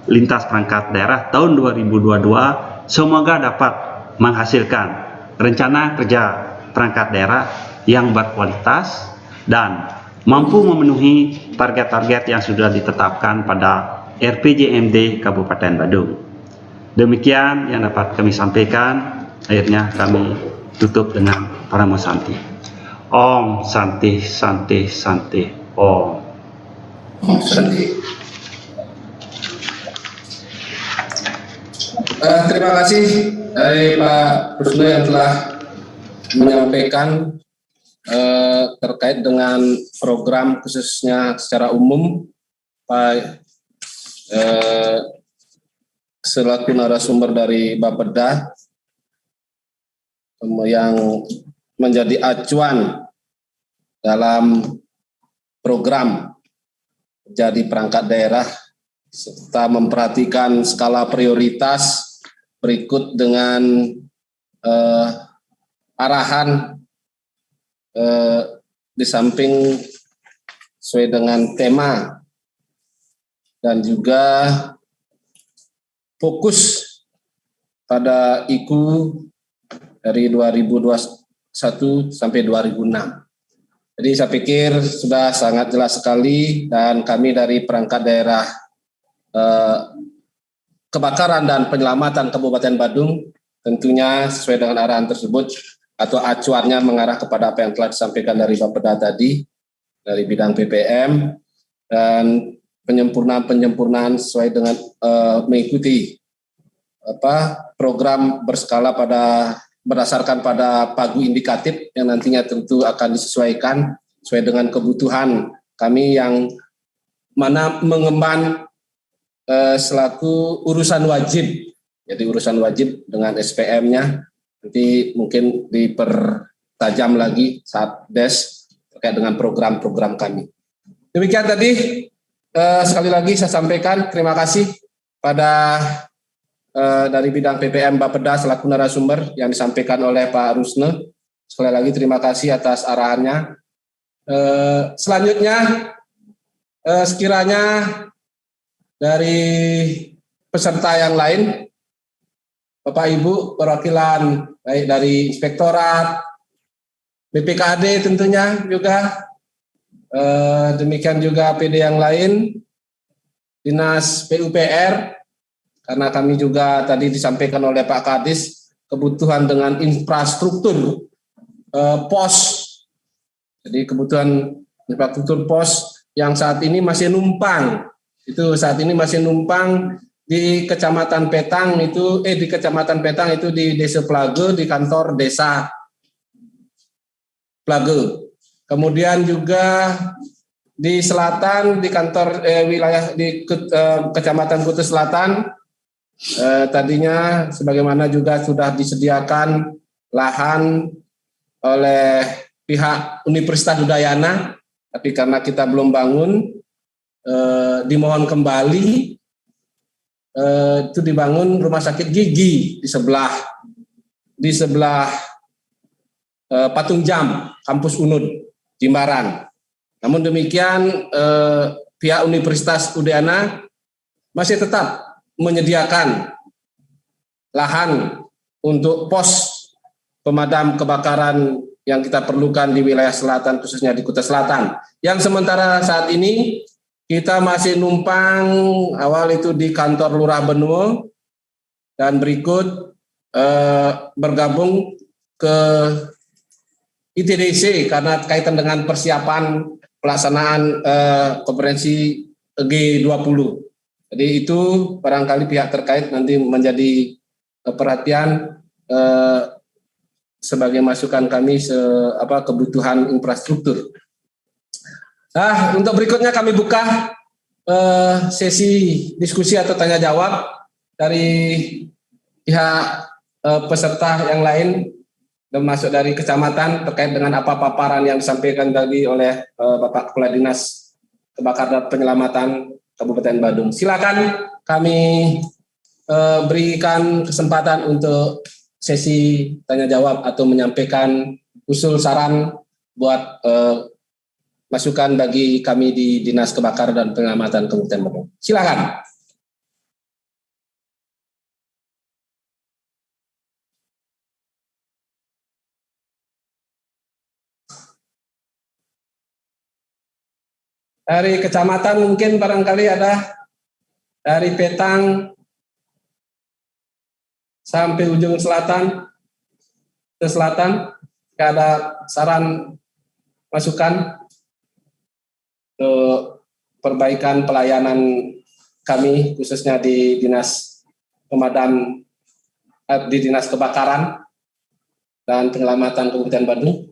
lintas perangkat daerah tahun 2022, semoga dapat menghasilkan rencana kerja perangkat daerah yang berkualitas dan mampu memenuhi target-target yang sudah ditetapkan pada RPJMD Kabupaten Badung. Demikian yang dapat kami sampaikan. Akhirnya kami tutup dengan Paramo Santi. Om Santi Santi Santi Om. Om Santi. Terima kasih dari Pak Rusno yang telah menyampaikan terkait dengan program khususnya secara umum selaku narasumber dari Bapeda yang menjadi acuan dalam program jadi perangkat daerah serta memperhatikan skala prioritas berikut dengan arahan di samping sesuai dengan tema dan juga fokus pada IKU dari 2021 sampai 2006. Jadi saya pikir sudah sangat jelas sekali dan kami dari perangkat daerah kebakaran dan penyelamatan Kabupaten Badung tentunya sesuai dengan arahan tersebut atau acuannya mengarah kepada apa yang telah disampaikan dari Bapeda tadi dari bidang PPM dan penyempurnaan sesuai dengan mengikuti program berskala berdasarkan pada pagu indikatif yang nantinya tentu akan disesuaikan sesuai dengan kebutuhan kami yang mana mengemban selaku urusan wajib. Jadi urusan wajib dengan SPM-nya nanti mungkin dipertajam lagi saat DES terkait dengan program-program kami. Demikian tadi sekali lagi saya sampaikan terima kasih pada dari bidang PPM Bapeda selaku narasumber yang disampaikan oleh Pak Rusne. Sekali lagi terima kasih atas arahannya. Selanjutnya sekiranya dari peserta yang lain, Bapak Ibu perwakilan baik dari Inspektorat, BPKAD tentunya juga, demikian juga PD yang lain, Dinas PUPR, karena kami juga tadi disampaikan oleh Pak Kadis kebutuhan dengan infrastruktur pos. Jadi kebutuhan infrastruktur pos yang saat ini masih numpang. Itu saat ini masih numpang di Kecamatan Petang itu di Kecamatan Petang itu di Desa Plage di kantor Desa Plage. Kemudian juga di selatan di kantor wilayah di Kecamatan Kuta Selatan tadinya sebagaimana juga sudah disediakan lahan oleh pihak Universitas Udayana, tapi karena kita belum bangun, dimohon kembali itu dibangun rumah sakit gigi di sebelah Patung Jam, kampus UNUD Jimbaran. Namun demikian pihak Universitas Udayana masih tetap menyediakan lahan untuk pos pemadam kebakaran yang kita perlukan di wilayah selatan, khususnya di Kuta Selatan. Yang sementara saat ini kita masih numpang awal itu di kantor Lurah Benua dan berikut bergabung ke ITDC karena kaitan dengan persiapan pelaksanaan konferensi G20. Jadi itu barangkali pihak terkait nanti menjadi perhatian sebagai masukan kami kebutuhan infrastruktur. Nah, untuk berikutnya kami buka sesi diskusi atau tanya jawab dari pihak peserta yang lain termasuk dari kecamatan terkait dengan apa paparan yang disampaikan tadi oleh Bapak Kepala Dinas Kebakaran dan Penyelamatan Kabupaten Badung. Silakan kami berikan kesempatan untuk sesi tanya jawab atau menyampaikan usul saran buat masukan bagi kami di Dinas Kebakaran dan Penyelamatan Kabupaten Badung. Silakan. Dari kecamatan mungkin barangkali ada dari Petang sampai ujung selatan ke selatan, ada saran masukan untuk perbaikan pelayanan kami khususnya di Dinas Pemadam di Dinas Kebakaran dan Penyelamatan Kabupaten Badung.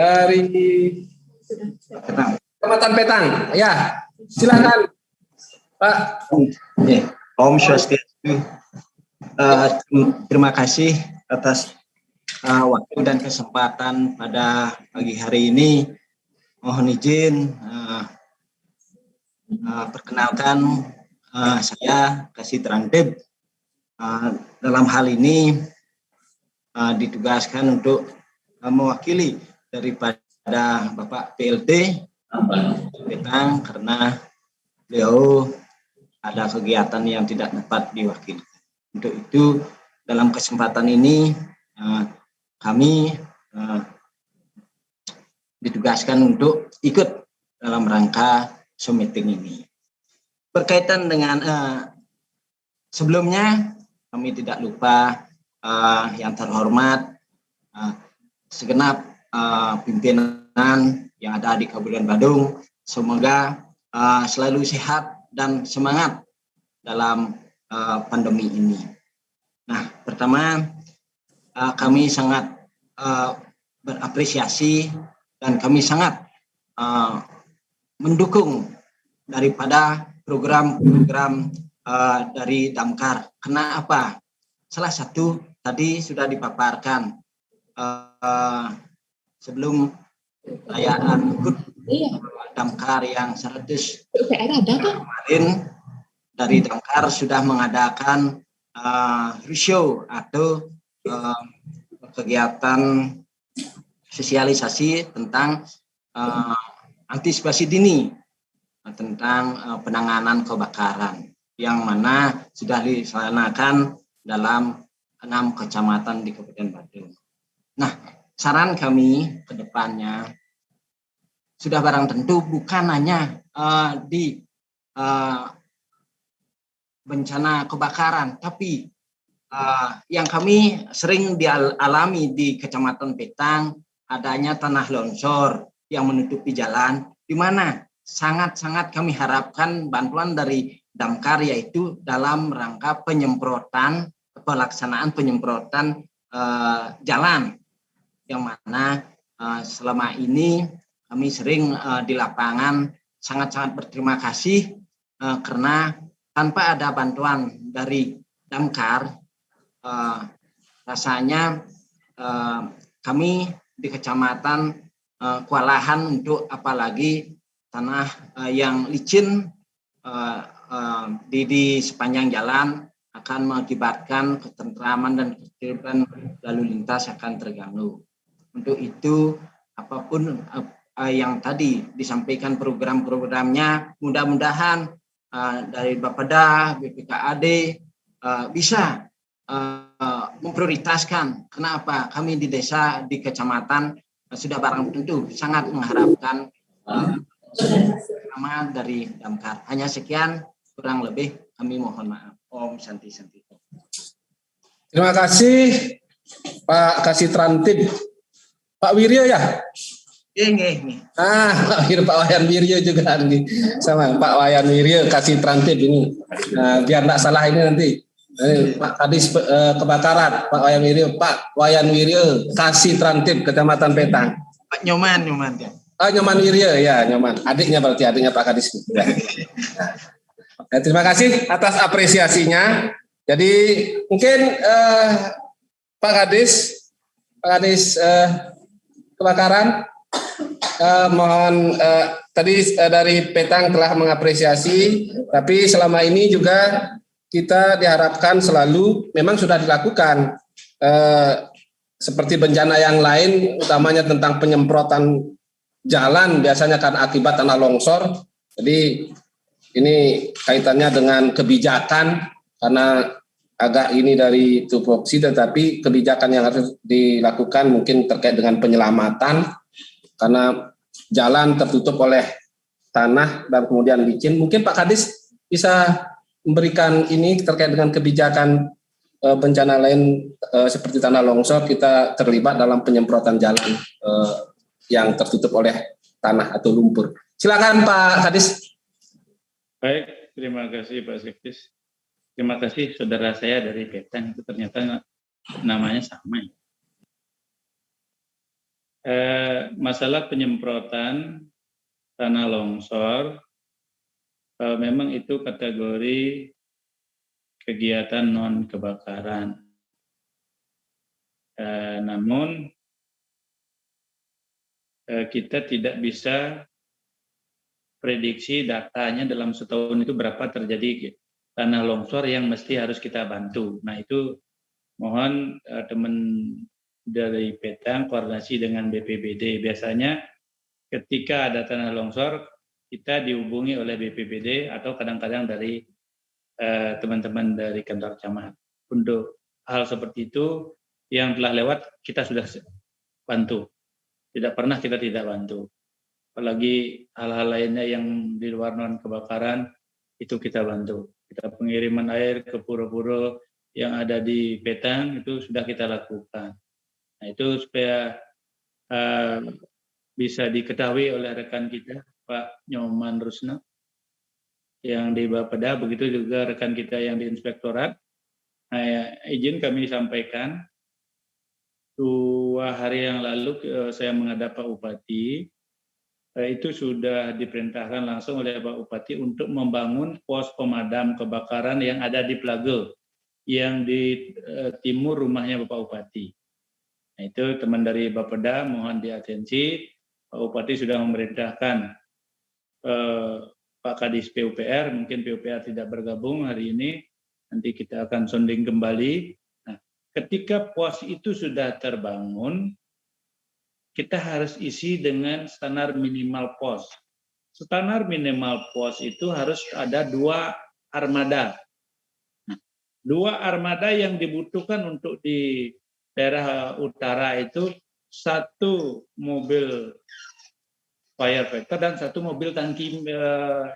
dari Kecamatan Petang. Ya, silakan Pak. Om Swastiastu. Terima kasih atas waktu dan kesempatan pada pagi hari ini. Mohon izin perkenalkan, saya Kasih Trantib. Dalam hal ini ditugaskan untuk mewakili daripada Bapak PLT Petang karena beliau ada kegiatan yang tidak dapat diwakili. Untuk itu dalam kesempatan ini kami ditugaskan untuk ikut dalam rangka Zoom meeting ini. Berkaitan dengan sebelumnya kami tidak lupa yang terhormat segenap pimpinan yang ada di Kabupaten Badung, semoga selalu sehat dan semangat dalam pandemi ini. Nah, pertama kami sangat berapresiasi dan kami sangat mendukung daripada program-program dari Damkar. Kenapa? Salah satu tadi sudah dipaparkan sebelum perayaan HUT Damkar yang 100 kemarin, dari Damkar sudah mengadakan show atau kegiatan sosialisasi tentang antisipasi dini tentang penanganan kebakaran yang mana sudah dilaksanakan dalam 6 kecamatan di Kabupaten Badung. Nah, saran kami ke depannya sudah barang tentu bukan hanya di bencana kebakaran, tapi yang kami sering dialami di Kecamatan Petang adanya tanah longsor yang menutupi jalan, di mana sangat-sangat kami harapkan bantuan dari Damkar, yaitu dalam rangka pelaksanaan penyemprotan jalan, yang mana selama ini kami sering di lapangan sangat-sangat berterima kasih karena tanpa ada bantuan dari Damkar, rasanya kami di kecamatan kewalahan untuk apalagi tanah yang licin di sepanjang jalan akan mengakibatkan ketentraman dan ketertiban lalu lintas akan terganggu. Untuk itu apapun yang tadi disampaikan program-programnya, mudah-mudahan dari Bapeda, BPKAD bisa memprioritaskan. Kenapa? Kami di desa, di kecamatan sudah barang tentu sangat mengharapkan nama dari Damkar. Hanya sekian, kurang lebih kami mohon maaf. Om Santi Santi. Terima kasih Pak Kasih Trantib. Pak Wiryo ya? Ini. Pak Wayan Wiryo juga nih, sama Pak Wayan Wiryo Kasih Trantib ini. Biar tidak salah ini nanti. Pak Kadis Kebakaran, Pak Wayan Wiryo, Pak Wayan Wiryo Kasih Trantib Kecamatan Petang. Pak Nyoman ya. Nyoman Wiryo ya, Nyoman. Adiknya berarti, adiknya Pak Kadis. Ya. Terima kasih atas apresiasinya. Jadi mungkin Pak Kadis Kebakaran, mohon tadi dari Petang telah mengapresiasi, tapi selama ini juga kita diharapkan selalu memang sudah dilakukan seperti bencana yang lain, utamanya tentang penyemprotan jalan biasanya kan akibat tanah longsor. Jadi ini kaitannya dengan kebijakan, karena agak ini dari tupoksi, tetapi kebijakan yang harus dilakukan mungkin terkait dengan penyelamatan, karena jalan tertutup oleh tanah dan kemudian licin. Mungkin Pak Kadis bisa memberikan ini terkait dengan kebijakan bencana lain seperti tanah longsor, kita terlibat dalam penyemprotan jalan yang tertutup oleh tanah atau lumpur. Silakan Pak Kadis. Baik, terima kasih Pak Sekdes. Terima kasih saudara saya dari Petang, itu ternyata namanya sama ya. Masalah penyemprotan tanah longsor, memang itu kategori kegiatan non kebakaran. Namun kita tidak bisa prediksi datanya dalam setahun itu berapa terjadi tanah longsor yang mesti harus kita bantu. Nah itu mohon teman dari Petang koordinasi dengan BPBD. Biasanya ketika ada tanah longsor kita dihubungi oleh BPBD atau kadang-kadang dari teman-teman dari kantor camat. Untuk hal seperti itu yang telah lewat kita sudah bantu. Tidak pernah kita tidak bantu. Apalagi hal-hal lainnya yang di luar non kebakaran itu kita bantu. Kita pengiriman air ke pura-pura yang ada di Petang itu sudah kita lakukan. Nah itu supaya bisa diketahui oleh rekan kita Pak Nyoman Rusna yang di Bapeda, begitu juga rekan kita yang di Inspektorat. Nah, izin kami sampaikan 2 hari yang lalu saya menghadap Pak Bupati. Itu sudah diperintahkan langsung oleh Pak Bupati untuk membangun pos pemadam kebakaran yang ada di Plage, yang di timur rumahnya Bapak Bupati. Nah, itu teman dari Bapeda mohon diatensi. Pak Bupati sudah memerintahkan Pak Kadis PUPR, mungkin PUPR tidak bergabung hari ini, nanti kita akan sonding kembali. Nah, ketika pos itu sudah terbangun, kita harus isi dengan standar minimal pos. Standar minimal pos itu harus ada 2 armada. Nah, 2 armada yang dibutuhkan untuk di daerah utara itu 1 mobil firefighter dan 1 mobil tangki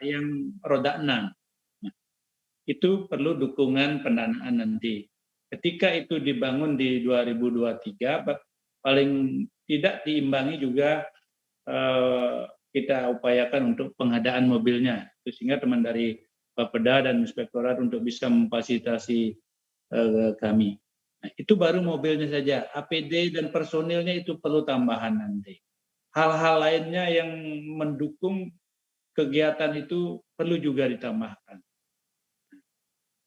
yang roda 6. Nah, itu perlu dukungan pendanaan nanti. Ketika itu dibangun di 2023, paling tidak diimbangi juga kita upayakan untuk pengadaan mobilnya. Sehingga teman dari Bapeda dan Inspektorat untuk bisa memfasilitasi kami. Nah, itu baru mobilnya saja. APD dan personilnya itu perlu tambahan nanti. Hal-hal lainnya yang mendukung kegiatan itu perlu juga ditambahkan.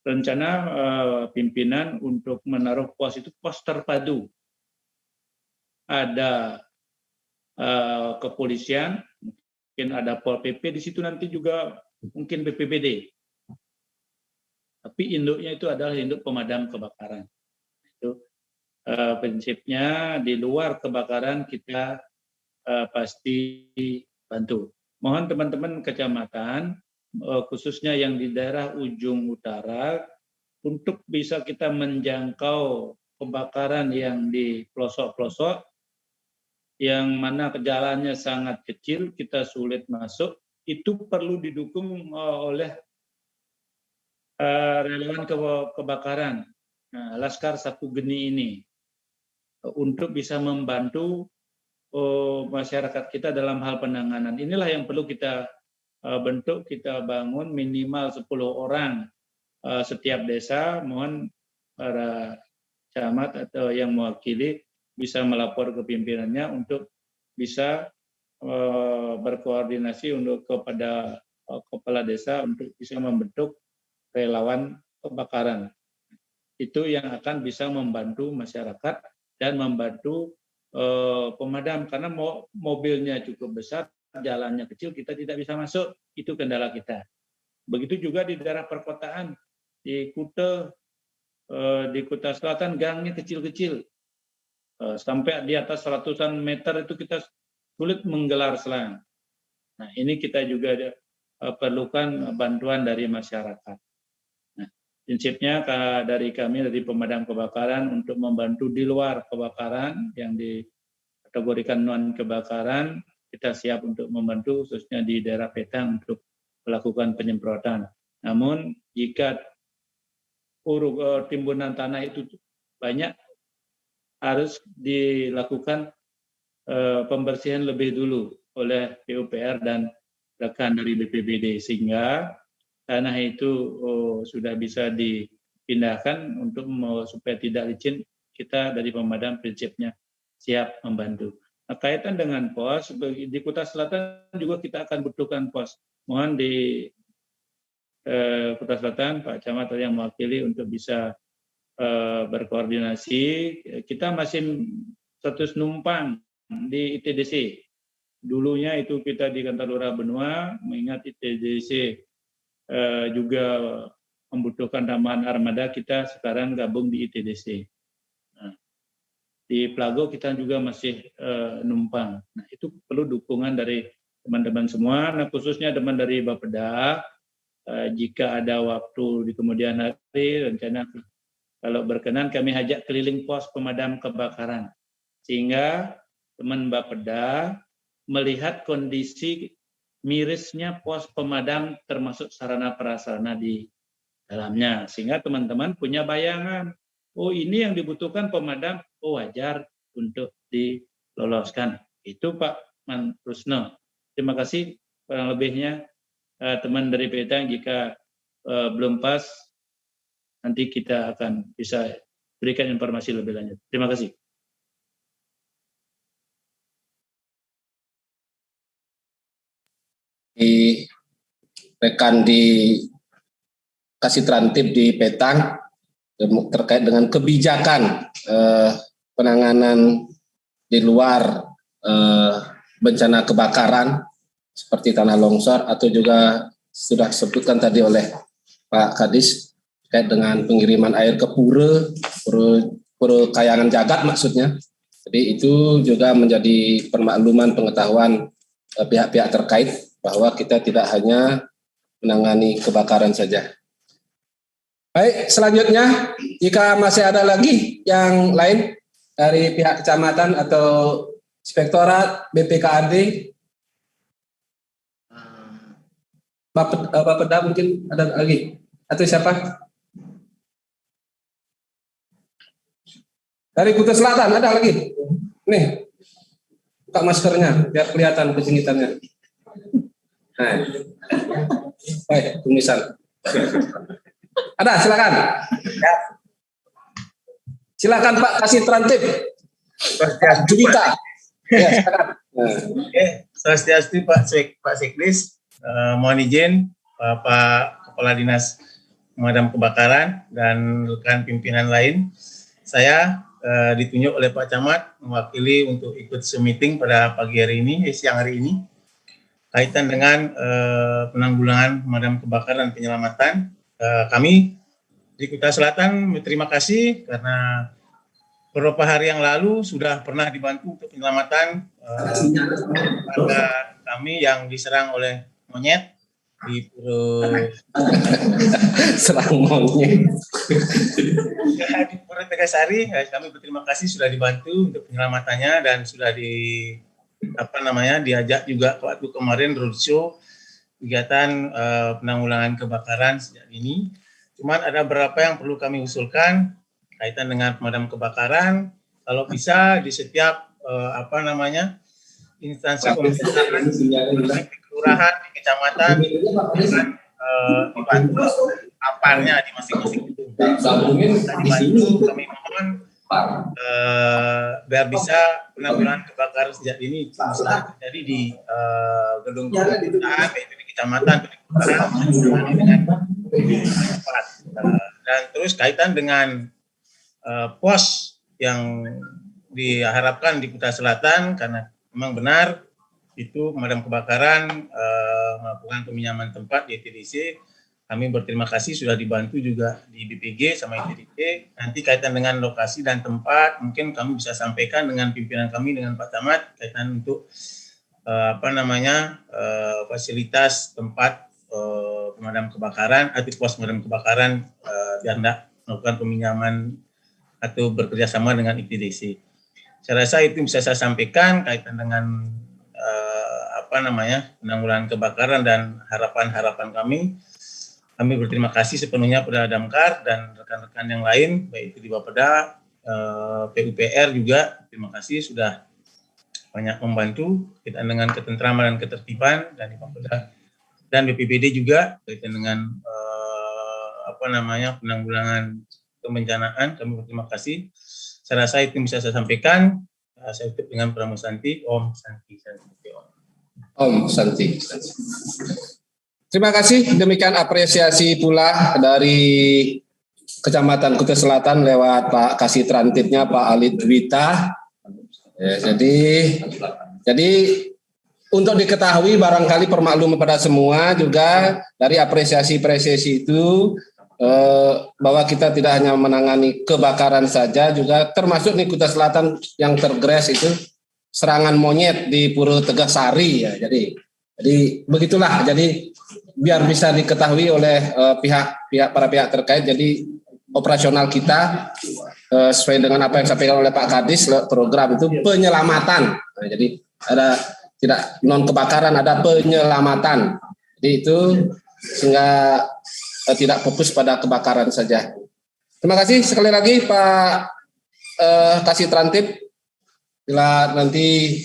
Rencana pimpinan untuk menaruh pos itu pos terpadu. Ada kepolisian, mungkin ada Pol PP, di situ nanti juga mungkin BPBD. Tapi induknya itu adalah induk pemadam kebakaran. Itu prinsipnya di luar kebakaran kita pasti bantu. Mohon teman-teman kecamatan, khususnya yang di daerah ujung utara, untuk bisa kita menjangkau kebakaran yang di pelosok-pelosok, yang mana jalannya sangat kecil, kita sulit masuk, itu perlu didukung oleh relawan kebakaran, Laskar Sapu Geni ini, untuk bisa membantu masyarakat kita dalam hal penanganan. Inilah yang perlu kita bentuk, kita bangun minimal 10 orang setiap desa. Mohon para camat atau yang mewakili bisa melapor ke pimpinannya untuk bisa berkoordinasi untuk kepada kepala desa untuk bisa membentuk relawan kebakaran. Itu yang akan bisa membantu masyarakat dan membantu pemadam, karena mobilnya cukup besar, jalannya kecil, kita tidak bisa masuk, itu kendala kita. Begitu juga di daerah perkotaan, di Kuta Selatan gangnya kecil-kecil, sampai di atas 100-an meter itu kita sulit menggelar selang. Nah, ini kita juga perlukan bantuan dari masyarakat. Nah, prinsipnya dari kami, dari pemadam kebakaran, untuk membantu di luar kebakaran yang dikategorikan non kebakaran, kita siap untuk membantu, khususnya di daerah Petang untuk melakukan penyemprotan. Namun jika timbunan tanah itu banyak, harus dilakukan pembersihan lebih dulu oleh PUPR dan rekan dari BPBD, sehingga tanah itu sudah bisa dipindahkan untuk supaya tidak licin. Kita dari pemadam prinsipnya siap membantu. Nah, kaitan dengan pos, di Kuta Selatan juga kita akan butuhkan pos. Mohon di Kuta Selatan, Pak Camat yang mewakili untuk bisa berkoordinasi. Kita masih status numpang di ITDC. Dulunya itu kita di Kantor Lurah Benua, mengingat ITDC juga membutuhkan tambahan armada, kita sekarang gabung di ITDC. Nah, di Plago kita juga masih numpang. Nah, itu perlu dukungan dari teman-teman semua, nah khususnya teman dari Bapeda. Jika ada waktu di kemudian hari, rencana kalau berkenan kami ajak keliling pos pemadam kebakaran, sehingga teman Bapeda melihat kondisi mirisnya pos pemadam termasuk sarana prasarana di dalamnya, sehingga teman-teman punya bayangan, oh ini yang dibutuhkan pemadam, oh wajar untuk diloloskan. Itu Pak Manrusno. Terima kasih, kurang lebihnya teman dari Petang, jika belum pas nanti kita akan bisa berikan informasi lebih lanjut. Terima kasih. Di rekan di kasih Trantip di Petang terkait dengan kebijakan penanganan di luar bencana kebakaran seperti tanah longsor, atau juga sudah disebutkan tadi oleh Pak Kadis terkait dengan pengiriman air ke pura Kayangan Jagat maksudnya. Jadi itu juga menjadi permakluman pengetahuan pihak-pihak terkait bahwa kita tidak hanya menangani kebakaran saja. Baik, selanjutnya jika masih ada lagi yang lain dari pihak kecamatan atau inspektorat BPKAD, Bapeda mungkin ada lagi, atau siapa? Dari Kuta Selatan ada lagi? Nih, buka maskernya biar kelihatan kejengitannya. Nah, baik, tulisan. Ada, silakan. Silakan Pak, kasih Trantip. Juwita. Ya, silakan. Swastiastu Pak Seklis, mohon izin Pak Kepala Dinas Pemadam Kebakaran dan rekan pimpinan lain. Saya ditunjuk oleh Pak Camat mewakili untuk ikut meeting pada pagi hari ini, siang hari ini, kaitan dengan penanggulangan pemadam kebakaran dan penyelamatan. Kami di Kuta Selatan berterima kasih karena beberapa hari yang lalu sudah pernah dibantu untuk penyelamatan warga kami yang diserang oleh monyet di Pura Serang monyet. di Pura Tegasari. Kami berterima kasih sudah dibantu untuk penyelamatannya dan sudah diajak juga waktu kemarin roadshow kegiatan penanggulangan kebakaran sejak ini. Cuman ada beberapa yang perlu kami usulkan kaitan dengan pemadam kebakaran. Kalau bisa di setiap instansi pemerintahan, di kelurahan, di kecamatan, dibantu aparnya di masing-masing gedung. Dibantu, kami mohon biar bisa penanggulangan kebakaran sejak ini bisa terjadi di gedung pemerintahan, yaitu di kecamatan, di kelurahan, dengan cepat. Dan terus kaitan dengan pos yang diharapkan di Kuta Selatan, karena memang benar itu pemadam kebakaran melakukan peminjaman tempat di ITDC. Kami berterima kasih sudah dibantu juga di BPG sama ITDC. Nanti kaitan dengan lokasi dan tempat, mungkin kami bisa sampaikan dengan pimpinan kami, dengan Pak Camat, kaitan untuk fasilitas tempat pemadam kebakaran atau pos pemadam kebakaran biar tidak melakukan peminjaman atau bekerjasama dengan ITDC. Saya rasa itu bisa saya sampaikan kaitan dengan penanggulangan kebakaran dan harapan-harapan kami. Kami berterima kasih sepenuhnya pada Damkar dan rekan-rekan yang lain, baik itu di Bapeda, PUPR juga. Terima kasih sudah banyak membantu kita dengan ketentraman dan ketertiban, dan di Bapeda dan BPBD juga kaitan dengan penanggulangan kebencanaan. Kami berterima kasih. Saya rasa itu bisa saya sampaikan. Saya tutup dengan Pramu Santi, Om Santi, Santi, Om. Om Santi. Terima kasih. Demikian apresiasi pula dari Kecamatan Kuta Selatan lewat Pak Kasih Trantipnya Pak Ali Dwita. Ya, jadi untuk diketahui barangkali permaklum kepada semua juga dari apresiasi itu bahwa kita tidak hanya menangani kebakaran saja, juga termasuk di Kuta Selatan yang tergres itu serangan monyet di Pura Tegasari ya. Jadi begitulah. Jadi biar bisa diketahui oleh para pihak terkait. Jadi operasional kita sesuai dengan apa yang disampaikan oleh Pak Kadis, program itu penyelamatan. Nah, jadi ada tidak non kebakaran, ada penyelamatan. Jadi itu sehingga tidak fokus pada kebakaran saja. Terima kasih sekali lagi Pak Kasih Trantip. Bila nanti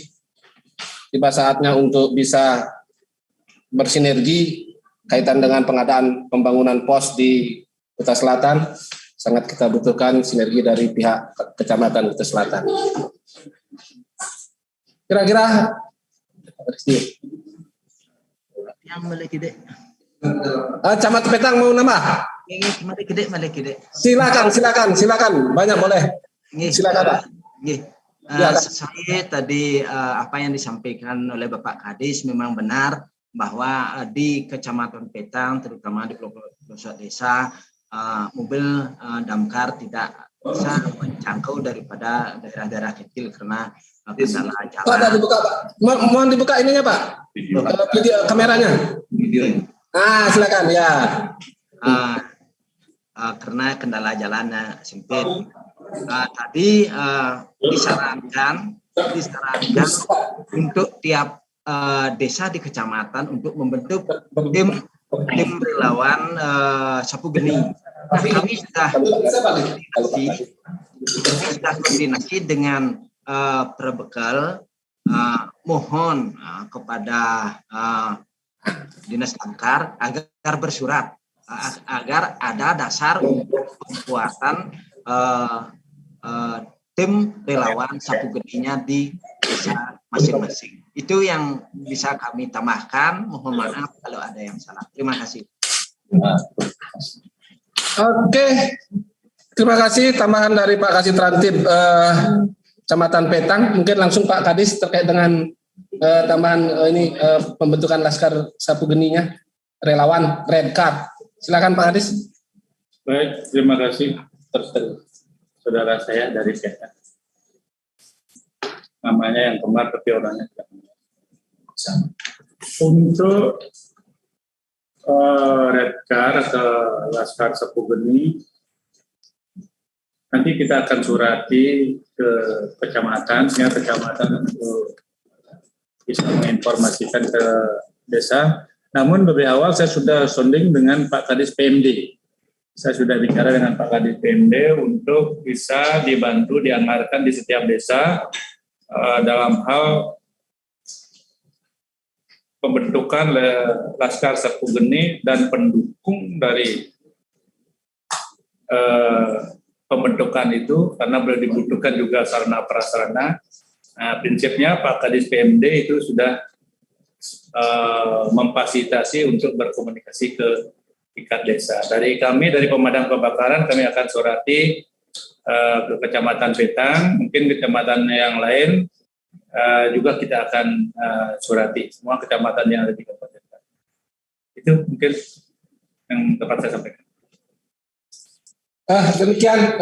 tiba saatnya untuk bisa bersinergi kaitan dengan pengadaan pembangunan pos di Kuta Selatan, sangat kita butuhkan sinergi dari pihak Kecamatan Kuta Selatan. Kira-kira yang balik gede. Camat Petang mau nambah? Mari gede. Silakan. Banyak boleh. Silakan. Saya tadi apa yang disampaikan oleh Bapak Kadis memang benar bahwa di Kecamatan Petang, terutama di pelosok desa, mobil damkar tidak bisa menjangkau daripada daerah-daerah kecil karena kendala jalan. Pak, dibuka Pak. Mohon dibuka ininya Pak. Video kameranya. Video. Silakan ya. Karena kendala jalannya sempit. Tadi disarankan untuk tiap desa di kecamatan untuk membentuk tim relawan sapu geni. Nah, kami sudah koordinasi dengan Perbekal, mohon kepada Dinas Damkar agar bersurat agar ada dasar untuk pembuatan tim relawan sapu geninya di desa masing-masing. Itu yang bisa kami tambahkan. Mohon maaf kalau ada yang salah. Terima kasih. Oke, terima kasih tambahan dari Pak Kasih Trantip Kecamatan Petang. Mungkin langsung Pak Kadis terkait dengan tambahan pembentukan laskar sapu geninya, relawan Red Card. Silakan Pak Kadis. Baik, terima kasih saudara saya dari Petang. Namanya yang kembar tapi orangnya tidak sama. Untuk Red Card atau laskar sapu geni, nanti kita akan surati ke kecamatan, sehingga kecamatan untuk bisa menginformasikan ke desa. Namun lebih awal saya sudah sonding dengan Pak Kadis PMD. Saya sudah bicara dengan Pak Kadis PMD untuk bisa dibantu dianggarkan di setiap desa dalam hal pembentukan laskar sapu geni dan pendukung dari pembentukan itu, karena boleh dibutuhkan juga sarana prasarana. Nah, prinsipnya Pak Kadis PMD itu sudah memfasilitasi untuk berkomunikasi ke tingkat desa. Dari kami, dari pemadam kebakaran, kami akan surati ke Kecamatan Petang, mungkin kecamatan yang lain juga kita akan surati, semua kecamatan yang ada di Kabupaten. Itu mungkin yang dapat saya sampaikan. Demikian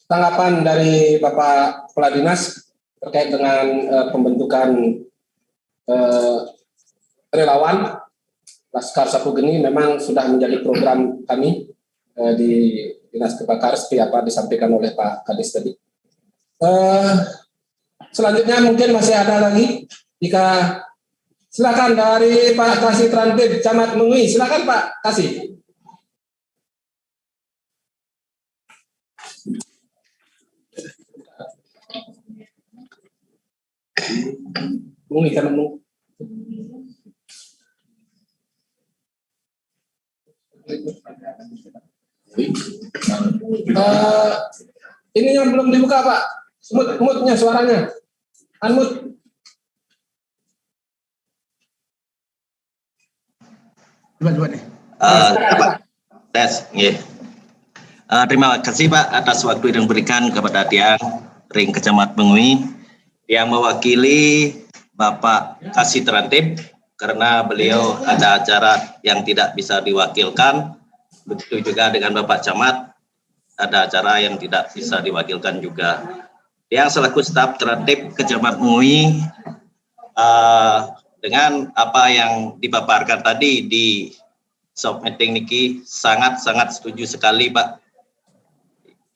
tanggapan dari Bapak Kepala Dinas terkait dengan pembentukan relawan Laskar Sapu Geni. Memang sudah menjadi program kami di Dinas Kebakaran seperti apa disampaikan oleh Pak Kadis tadi. Selanjutnya mungkin masih ada lagi. Jika silakan dari Pak Kasih Trantip Camat Mengui, silakan Pak Kasih. Mengui kan Mengui. Ini yang belum dibuka Pak. Mute-nya suaranya. Unmute. Dua deh. Pak Tes, terima kasih Pak atas waktu yang diberikan kepada Tiang Ring Kecamatan Mengui yang mewakili Bapak Kasih Terantib karena beliau ada acara yang tidak bisa diwakilkan. Begitu juga dengan Bapak Camat ada acara yang tidak bisa diwakilkan juga. Yang selaku staf terantib Kecamatan Mengui dengan apa yang dipaparkan tadi di soft meeting niki sangat setuju sekali Pak.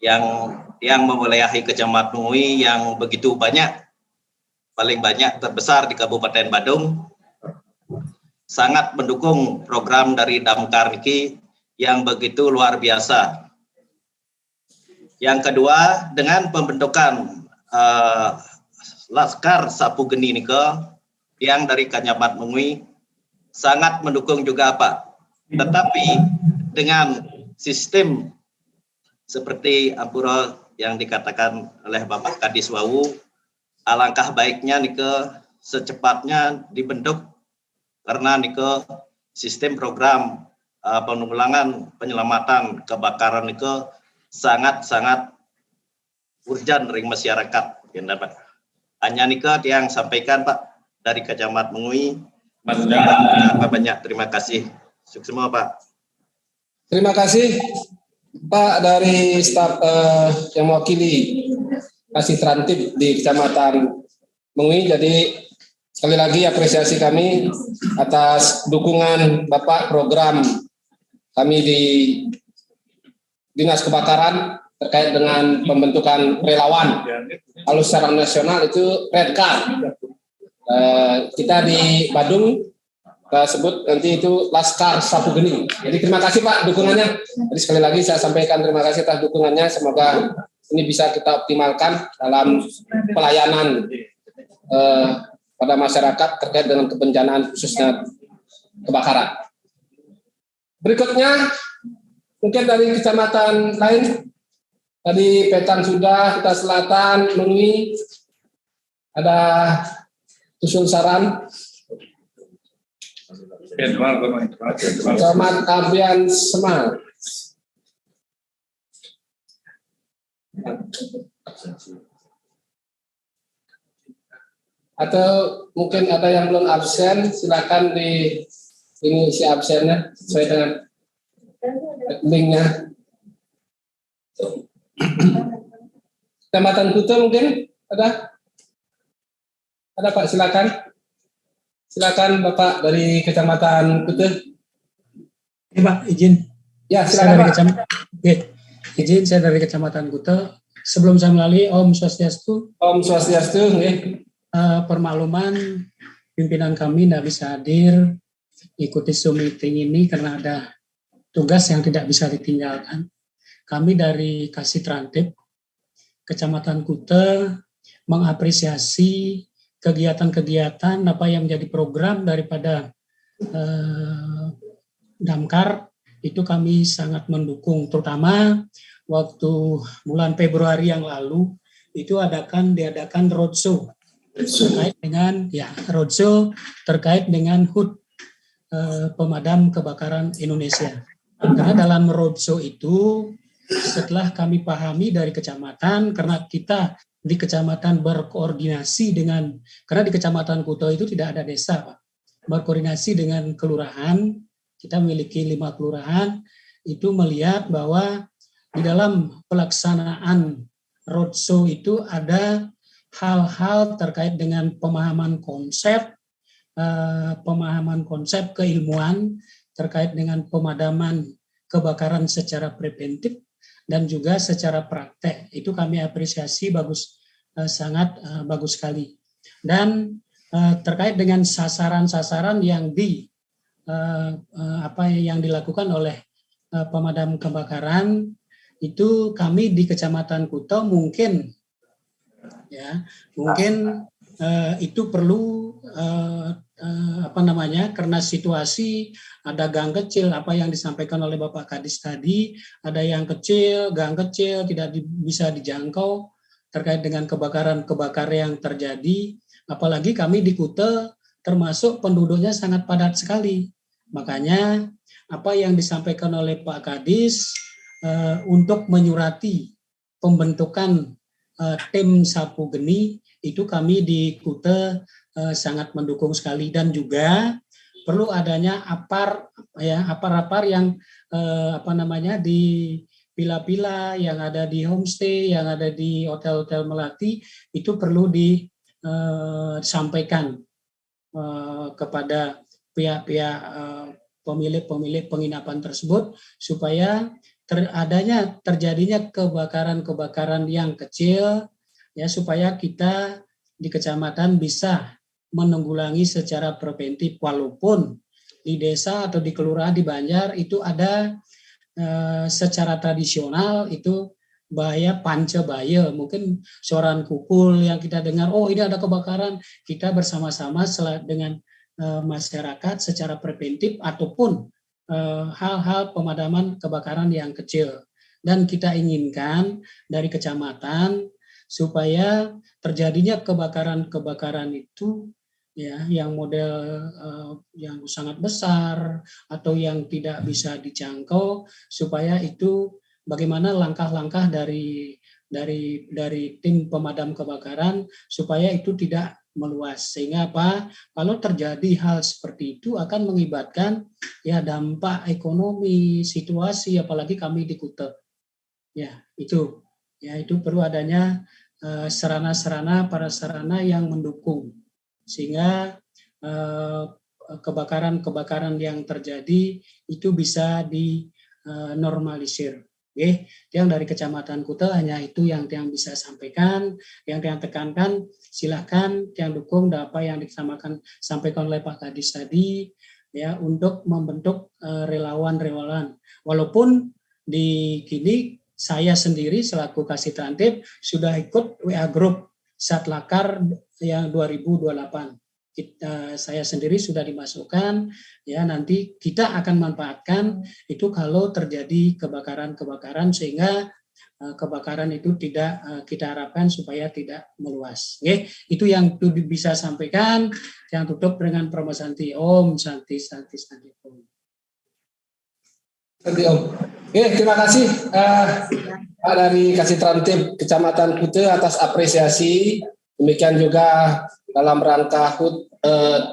Yang mewilayahi Kecamatan Mengui yang begitu banyak, paling banyak terbesar di Kabupaten Badung, sangat mendukung program dari Damkar niki yang begitu luar biasa. Yang kedua, dengan pembentukan Laskar Sapu Geni nike yang dari Kecamatan Mengui sangat mendukung juga Pak. Tetapi dengan sistem seperti Ampura yang dikatakan oleh Bapak Kadis Wawu, alangkah baiknya nike secepatnya dibentuk karena nike sistem program penanggulangan penyelamatan kebakaran nike sangat urgent ring masyarakat. Hanya nike yang sampaikan Pak dari Kecamatan Mengui. Banyak terima kasih. Sukses semua Pak. Terima kasih Pak dari staf yang mewakili Kasih Terantib di Kecamatan Mengui. Jadi sekali lagi apresiasi kami atas dukungan Bapak program kami di Dinas Kebakaran terkait dengan pembentukan relawan. Kalau secara nasional itu Red Card. Kita di Badung sebut nanti itu Laskar Sapu Geni. Jadi terima kasih Pak dukungannya. Jadi sekali lagi saya sampaikan terima kasih atas dukungannya. Semoga ini bisa kita optimalkan dalam pelayanan pada masyarakat terkait dengan kebencanaan khususnya kebakaran. Berikutnya mungkin dari kecamatan lain. Tadi Petang sudah, kita Selatan, Mengui, ada usul saran. Camat Abian Semar. Atau mungkin ada yang belum absen, silakan diisi absennya sesuai dengan linknya. Kecamatan Kuta mungkin ada Pak, silakan Bapak dari Kecamatan Kuta. Ya Pak, izin. Ya silakan Pak. Izin saya dari Kecamatan Kuta. Sebelum saya melalui Om Swastiastu. Om Swastiastu. Permakluman pimpinan kami tidak bisa hadir ikuti Zoom meeting ini karena ada tugas yang tidak bisa ditinggalkan. Kami dari Kasih Terantib Kecamatan Kuta mengapresiasi kegiatan-kegiatan apa yang menjadi program daripada Damkar. Itu kami sangat mendukung, terutama waktu bulan Februari yang lalu itu diadakan roadshow terkait dengan terkait dengan HUT Pemadam Kebakaran Indonesia. Karena dalam roadshow itu setelah kami pahami dari kecamatan, karena kita di kecamatan berkoordinasi karena di Kecamatan Kuta itu tidak ada desa, Pak. Berkoordinasi dengan kelurahan, kita memiliki 5 kelurahan, itu melihat bahwa di dalam pelaksanaan roadshow itu ada hal-hal terkait dengan pemahaman konsep keilmuan terkait dengan pemadaman kebakaran secara preventif dan juga secara praktek. Itu kami apresiasi sangat bagus sekali. Dan terkait dengan sasaran-sasaran yang yang dilakukan oleh pemadam kebakaran, itu kami di Kecamatan Kuta mungkin itu perlu karena situasi ada gang kecil, apa yang disampaikan oleh Bapak Kadis tadi, ada yang kecil, gang kecil tidak bisa dijangkau, terkait dengan kebakaran yang terjadi, apalagi kami di Kuta termasuk penduduknya sangat padat sekali. Makanya apa yang disampaikan oleh Pak Kadis untuk menyurati pembentukan tim Sapu Geni itu kami di Kuta sangat mendukung sekali, dan juga perlu adanya apar yang di pila-pila yang ada di homestay, yang ada di hotel-hotel melati, itu perlu disampaikan kepada pihak-pihak pemilik penginapan tersebut, supaya terjadinya kebakaran yang kecil, ya, supaya kita di kecamatan bisa menanggulangi secara preventif. Walaupun di desa atau di kelurahan di Banjar itu ada secara tradisional itu bahaya panca bahaya, mungkin suara kukul yang kita dengar, oh ini ada kebakaran, kita bersama-sama dengan masyarakat secara preventif ataupun hal-hal pemadaman kebakaran yang kecil. Dan kita inginkan dari kecamatan supaya terjadinya kebakaran itu, ya, yang model yang sangat besar atau yang tidak bisa dijangkau, supaya itu bagaimana langkah-langkah dari tim pemadam kebakaran supaya itu tidak meluas, sehingga kalau terjadi hal seperti itu akan mengakibatkan, ya, dampak ekonomi, situasi, apalagi kami di Kuta, ya itu perlu adanya sarana yang mendukung, sehingga kebakaran yang terjadi itu bisa dinormalisir. Oke, yang dari Kecamatan Kuta hanya itu yang bisa sampaikan, yang tekankan. Silakan yang dukung apa yang sampaikan oleh Pak Kadis tadi, ya, untuk membentuk relawan. Walaupun di kini saya sendiri selaku Kasih Trantip sudah ikut WA Group Satlakar yang 2028. Saya sendiri sudah dimasukkan, ya, nanti kita akan manfaatkan itu kalau terjadi kebakaran, sehingga kebakaran itu tidak kita harapkan supaya tidak meluas. Oke, itu yang bisa sampaikan. Yang tutup dengan Pramasanti. Om Santi Om. Santi Om. Oke, terima kasih Pak dari Kasih Trantip Kecamatan Kuta atas apresiasi. Demikian juga dalam rangka HUT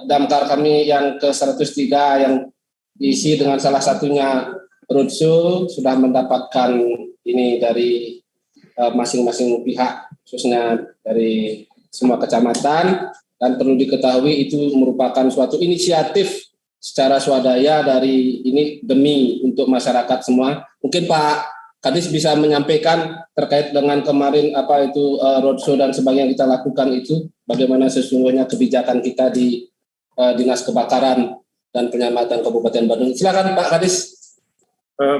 damkar kami yang ke-103 yang diisi dengan salah satunya roadshow, sudah mendapatkan ini dari masing-masing pihak, khususnya dari semua kecamatan, dan perlu diketahui itu merupakan suatu inisiatif secara swadaya dari ini demi untuk masyarakat semua. Mungkin Pak Kadis bisa menyampaikan terkait dengan kemarin roadshow dan sebagainya yang kita lakukan itu, bagaimana sesungguhnya kebijakan kita di Dinas Kebakaran dan Penyelamatan Kabupaten Bandung. Silakan Pak Kadis.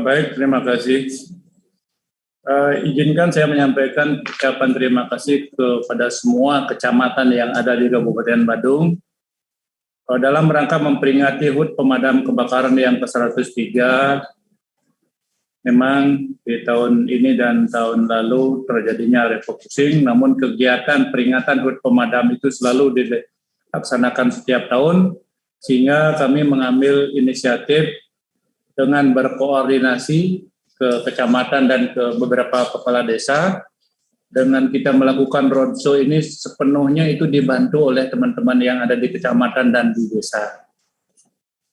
Baik, terima kasih. Izinkan saya menyampaikan ucapan terima kasih kepada semua kecamatan yang ada di Kabupaten Bandung dalam rangka memperingati HUT Pemadam Kebakaran yang ke-103. Memang di tahun ini dan tahun lalu terjadinya refocusing, namun kegiatan peringatan HUT pemadam itu selalu dilaksanakan setiap tahun, sehingga kami mengambil inisiatif dengan berkoordinasi ke kecamatan dan ke beberapa kepala desa. Dengan kita melakukan roadshow ini sepenuhnya itu dibantu oleh teman-teman yang ada di kecamatan dan di desa.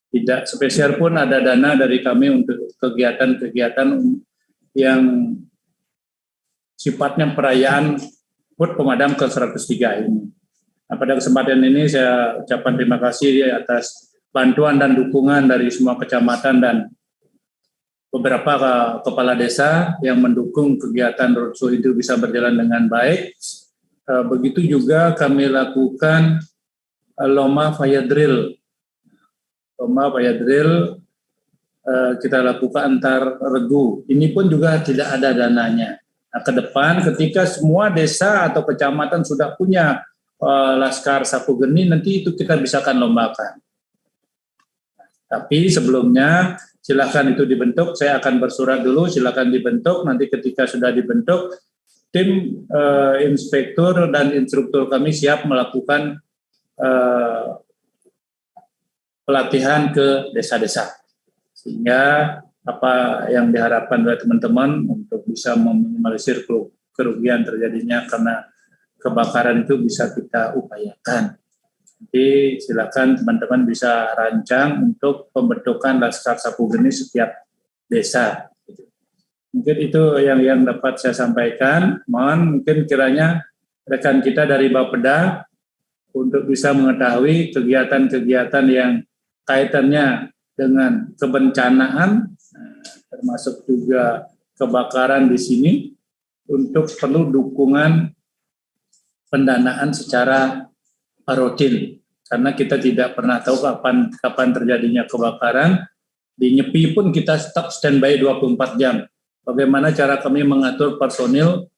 Tidak spesial pun ada dana dari kami untuk kegiatan-kegiatan yang sifatnya perayaan HUT Pemadam ke-103 ini. Nah, pada kesempatan ini saya ucapkan terima kasih atas bantuan dan dukungan dari semua kecamatan dan beberapa kepala desa yang mendukung kegiatan roadshow itu bisa berjalan dengan baik. Begitu juga kami lakukan lomba fire drill. Kita lakukan antar regu. Ini pun juga tidak ada dananya. Nah, ke depan ketika semua desa atau kecamatan sudah punya laskar sapu geni, nanti itu kita bisakan lombakan. Tapi sebelumnya silakan itu dibentuk. Saya akan bersurat dulu, silakan dibentuk. Nanti ketika sudah dibentuk, tim inspektur dan instruktur kami siap melakukan pelatihan ke desa-desa, sehingga apa yang diharapkan oleh teman-teman untuk bisa meminimalisir kerugian terjadinya karena kebakaran itu bisa kita upayakan. Jadi silakan teman-teman bisa rancang untuk pembentukan Laskar Sapu Geni setiap desa. Mungkin itu yang dapat saya sampaikan. Mohon mungkin kiranya rekan kita dari Bapeda untuk bisa mengetahui kegiatan-kegiatan yang kaitannya dengan kebencanaan, termasuk juga kebakaran di sini, untuk perlu dukungan pendanaan secara rutin, karena kita tidak pernah tahu kapan terjadinya kebakaran. Di Nyepi pun kita tetap standby 24 jam. Bagaimana cara kami mengatur personil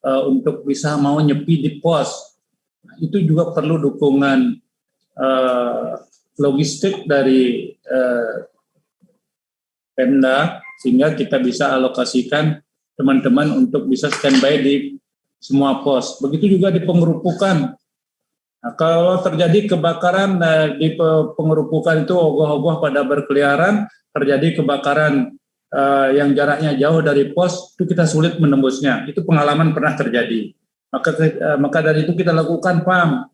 untuk bisa mau nyepi di pos? Itu juga perlu dukungan logistik dari Pemda, sehingga kita bisa alokasikan teman-teman untuk bisa standby di semua pos. Begitu juga di pengerupukan. Nah, kalau terjadi kebakaran di pengerupukan itu ogoh-ogoh pada berkeliaran, terjadi kebakaran yang jaraknya jauh dari pos, itu kita sulit menembusnya. Itu pengalaman pernah terjadi. Maka dari itu kita lakukan PAM.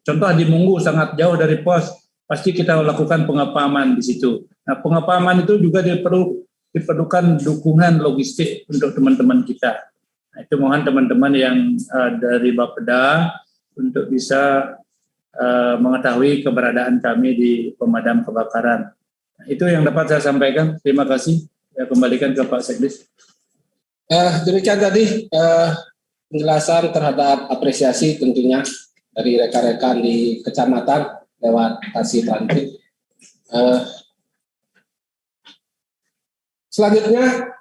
Contoh di Munggu sangat jauh dari pos, pasti kita lakukan pengepaman di situ. Nah, pengepaman itu juga diperlukan dukungan logistik untuk teman-teman kita. Nah, itu mohon teman-teman yang dari Bapeda untuk bisa mengetahui keberadaan kami di pemadam kebakaran. Nah, itu yang dapat saya sampaikan. Terima kasih. Saya kembalikan ke Pak Sekdes. Demikian tadi penjelasan terhadap apresiasi tentunya dari rekan-rekan di kecamatan lewat Kasih Transit. Selanjutnya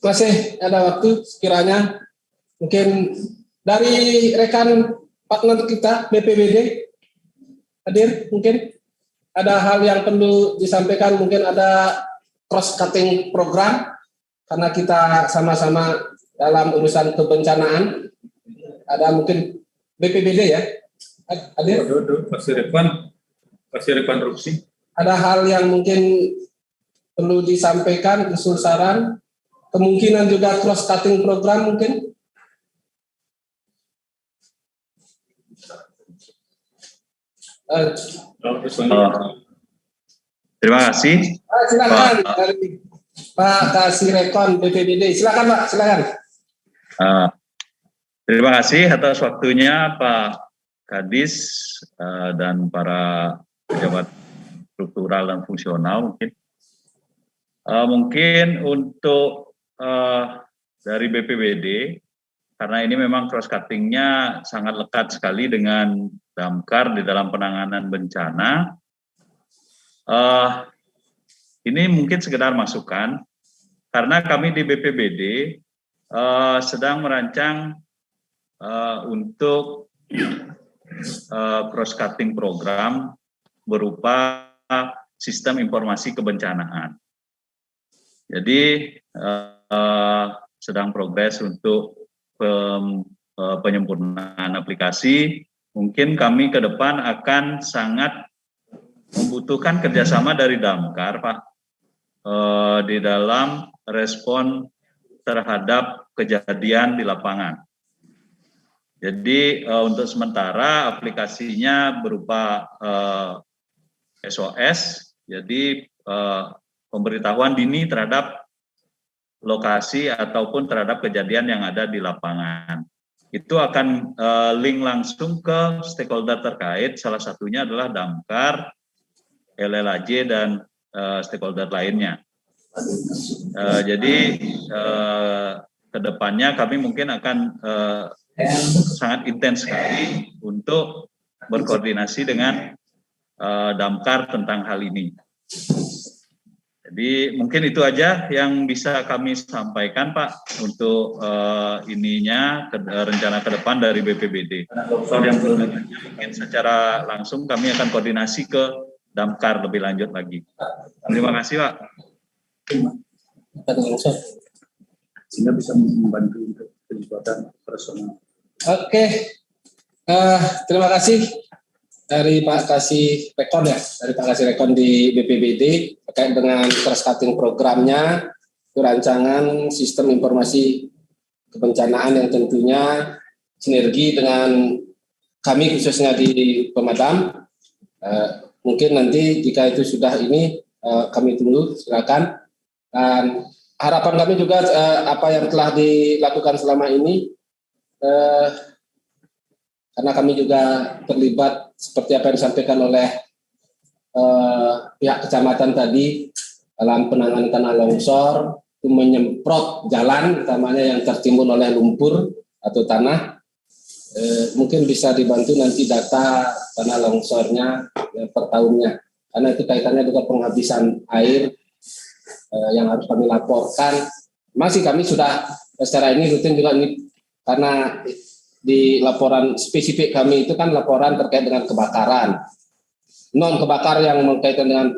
masih ada waktu, sekiranya mungkin dari rekan partner kita BPBD hadir, mungkin ada hal yang perlu disampaikan, mungkin ada cross cutting program karena kita sama-sama dalam urusan kebencanaan. Ada mungkin BPBD ya hadir. Kasih rekonstruksi. Ada hal yang mungkin perlu disampaikan, usul saran, kemungkinan juga cross cutting program mungkin. Terima kasih. Silakan dari Pak Kasih Rekon BPBD. Silakan Pak, silakan. Terima kasih atas waktunya Pak Kadis dan para pejabat struktural dan fungsional mungkin. Mungkin untuk dari BPBD, karena ini memang cross cutting-nya sangat lekat sekali dengan Damkar di dalam penanganan bencana. Ini mungkin sekedar masukan, karena kami di BPBD sedang merancang untuk cross cutting program berupa sistem informasi kebencanaan. Jadi sedang progres untuk penyempurnaan aplikasi. Mungkin kami ke depan akan sangat membutuhkan kerjasama dari Damkar, Pak, di dalam respon terhadap kejadian di lapangan. Jadi untuk sementara aplikasinya berupa SOS, jadi pemberitahuan dini terhadap lokasi ataupun terhadap kejadian yang ada di lapangan. Itu akan link langsung ke stakeholder terkait, salah satunya adalah Damkar, LLAJ, dan stakeholder lainnya. Jadi kedepannya kami mungkin akan sangat intens sekali untuk berkoordinasi dengan Damkar tentang hal ini. Jadi mungkin itu aja yang bisa kami sampaikan Pak untuk rencana ke depan dari BPBD. Mungkin secara langsung kami akan koordinasi ke Damkar lebih lanjut lagi. Terima kasih Pak. Sehingga bisa membantu untuk peningkatan personal. Oke, terima kasih dari Pak Kasih Rekon ya, dari Pak Kasih Rekon di BPBD terkait dengan cross cutting programnya, rancangan sistem informasi kebencanaan yang tentunya sinergi dengan kami khususnya di Pemadam. Mungkin nanti jika itu sudah ini kami tunggu, silakan. Dan harapan kami juga apa yang telah dilakukan selama ini, karena kami juga terlibat seperti apa yang disampaikan oleh pihak kecamatan tadi dalam penanganan tanah longsor, itu menyemprot jalan utamanya yang tertimbun oleh lumpur atau tanah. Mungkin bisa dibantu nanti data tanah longsornya per tahunnya, karena itu kaitannya dengan penghabisan air yang harus kami laporkan. Masih kami sudah secara ini rutin juga ini, karena di laporan spesifik kami itu kan laporan terkait dengan kebakaran, non kebakar yang berkaitan dengan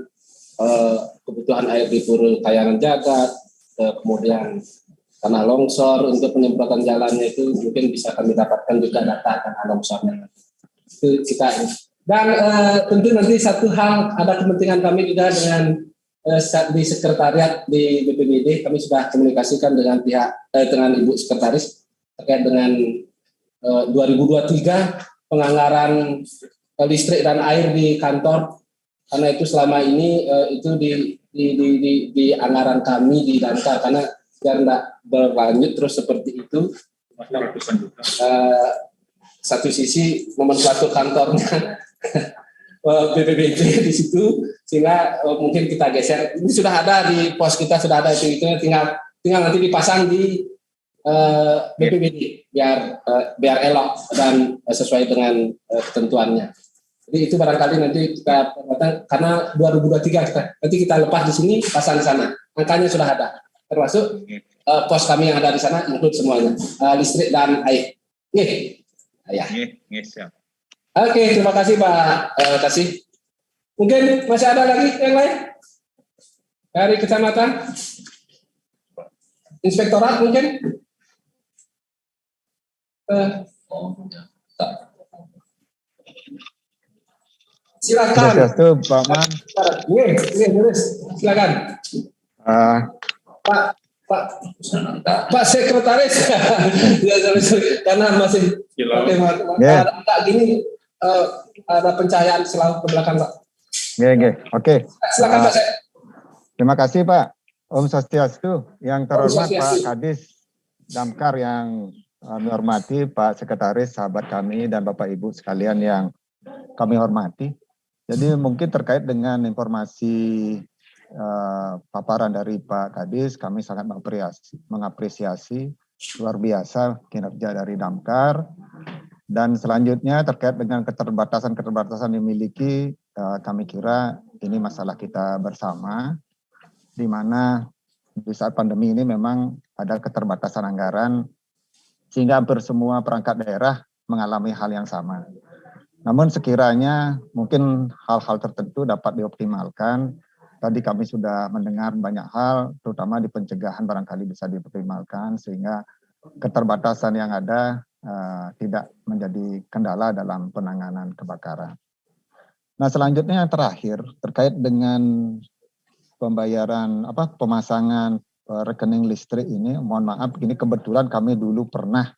kebutuhan air di Pura Kayangan Jagat, kemudian tanah longsor untuk penyemprotan jalannya itu mungkin bisa kami dapatkan juga data tanah longsornya. Itu kita ini. Dan tentu nanti satu hal, ada kepentingan kami juga dengan di sekretariat di BPBD, kami sudah komunikasikan dengan pihak dengan Ibu Sekretaris terkait dengan 2023 penganggaran listrik dan air di kantor, karena itu selama ini itu di anggaran kami di Damkar, karena biar tidak berlanjut terus seperti itu. Satu sisi nomenklatur kantornya BPBD di situ, sehingga mungkin kita geser. Ini sudah ada di pos kita, sudah ada itu tinggal nanti dipasang di BPBD biar elok dan sesuai dengan ketentuannya. Jadi itu barangkali nanti kita karena 2023 nanti kita lepas di sini, pasang di sana. Angkanya sudah ada, termasuk pos kami yang ada di sana include semuanya, listrik dan air. Ya. Siap. Oke, terima kasih Pak Kasih. Mungkin masih ada lagi yang lain dari kecamatan, inspektorat mungkin. Silakan. Pak Man. Silakan. Pak Sekretaris. Karena masih agak gini, ada pencahayaan selalu ke belakang, Pak. Oke. Silakan Pak. Terima kasih Pak. Om Swastiastu. Yang terhormat Pak Kadis Damkar yang kami hormati, Pak Sekretaris, sahabat kami, dan Bapak Ibu sekalian yang kami hormati. Jadi mungkin terkait dengan informasi paparan dari Pak Kadis, kami sangat mengapresiasi luar biasa kinerja dari Damkar. Dan selanjutnya terkait dengan keterbatasan yang dimiliki, kami kira ini masalah kita bersama, di mana di saat pandemi ini memang ada keterbatasan anggaran, sehingga hampir semua perangkat daerah mengalami hal yang sama. Namun sekiranya mungkin hal-hal tertentu dapat dioptimalkan. Tadi kami sudah mendengar banyak hal, terutama di pencegahan barangkali bisa dioptimalkan, sehingga keterbatasan yang ada tidak menjadi kendala dalam penanganan kebakaran. Nah, selanjutnya yang terakhir terkait dengan pemasangan rekening listrik ini, mohon maaf, ini kebetulan kami dulu pernah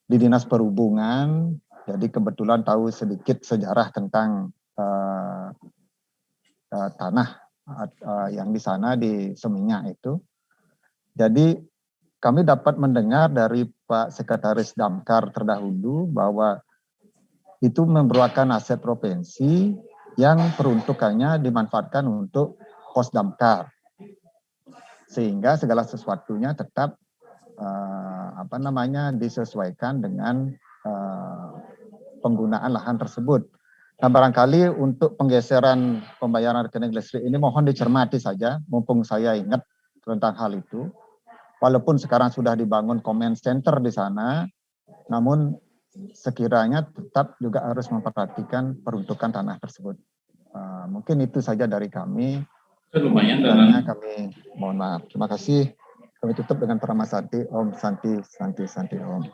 di Dinas Perhubungan, jadi kebetulan tahu sedikit sejarah tentang tanah yang di sana di Seminyak itu. Jadi kami dapat mendengar dari Pak Sekretaris Damkar terdahulu bahwa itu merupakan aset provinsi yang peruntukannya dimanfaatkan untuk pos Damkar, sehingga segala sesuatunya tetap disesuaikan dengan penggunaan lahan tersebut. Nah, barangkali untuk penggeseran pembayaran rekening listrik ini mohon dicermati saja, mumpung saya ingat tentang hal itu. Walaupun sekarang sudah dibangun command center di sana, namun sekiranya tetap juga harus memperhatikan peruntukan tanah tersebut. Mungkin itu saja dari kami. Lumayan kami mohon maaf. Terima kasih. Kami tutup dengan Parama Santi, Om Santi, Santi, Santi, Om.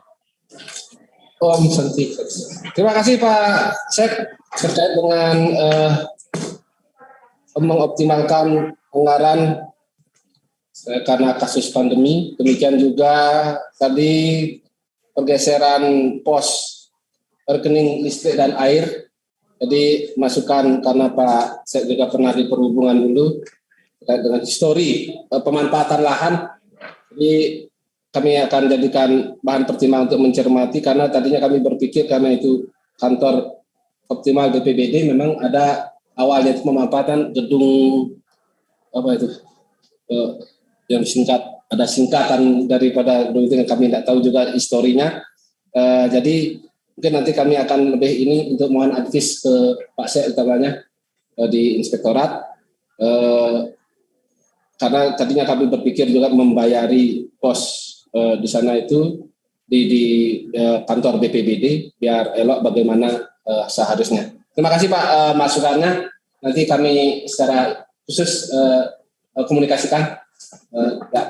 Om Santi. Terima kasih Pak Sek terkait dengan mengoptimalkan anggaran karena kasus pandemi. Demikian juga tadi pergeseran pos rekening listrik dan air. Jadi masukan karena Pak Sek juga pernah di perhubungan dulu terkait dengan histori pemanfaatan lahan. Jadi kami akan jadikan bahan pertimbangan untuk mencermati karena tadinya kami berpikir karena itu kantor optimal BPBD memang ada awalnya itu pemanfaatan gedung apa itu yang ada singkatan daripada gedung itu yang kami tidak tahu juga historinya. Jadi mungkin nanti kami akan lebih ini untuk mohon advis ke Pak Sek utamanya di inspektorat. Karena tadinya kami berpikir juga membayari pos di sana itu di kantor BPBD biar elok bagaimana seharusnya. Terima kasih Pak masukannya. Nanti kami secara khusus komunikasikan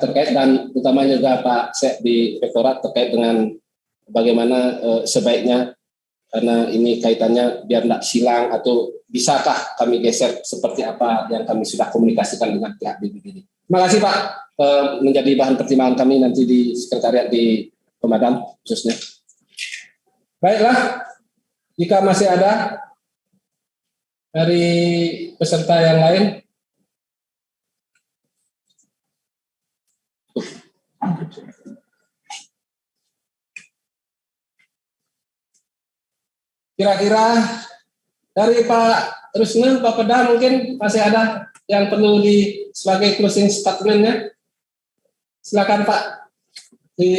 terkait dan utamanya juga Pak Sek di inspektorat terkait dengan bagaimana sebaiknya karena ini kaitannya biar tidak silang atau bisakah kami geser seperti apa yang kami sudah komunikasikan dengan pihak BPBD. Terima kasih Pak menjadi bahan pertimbangan kami nanti di sekretariat di Pemadam khususnya. Baiklah, jika masih ada dari peserta yang lain. Kira-kira dari Pak Rusna, Pak Peda mungkin masih ada yang perlu sebagai closing statement-nya. Silakan Pak di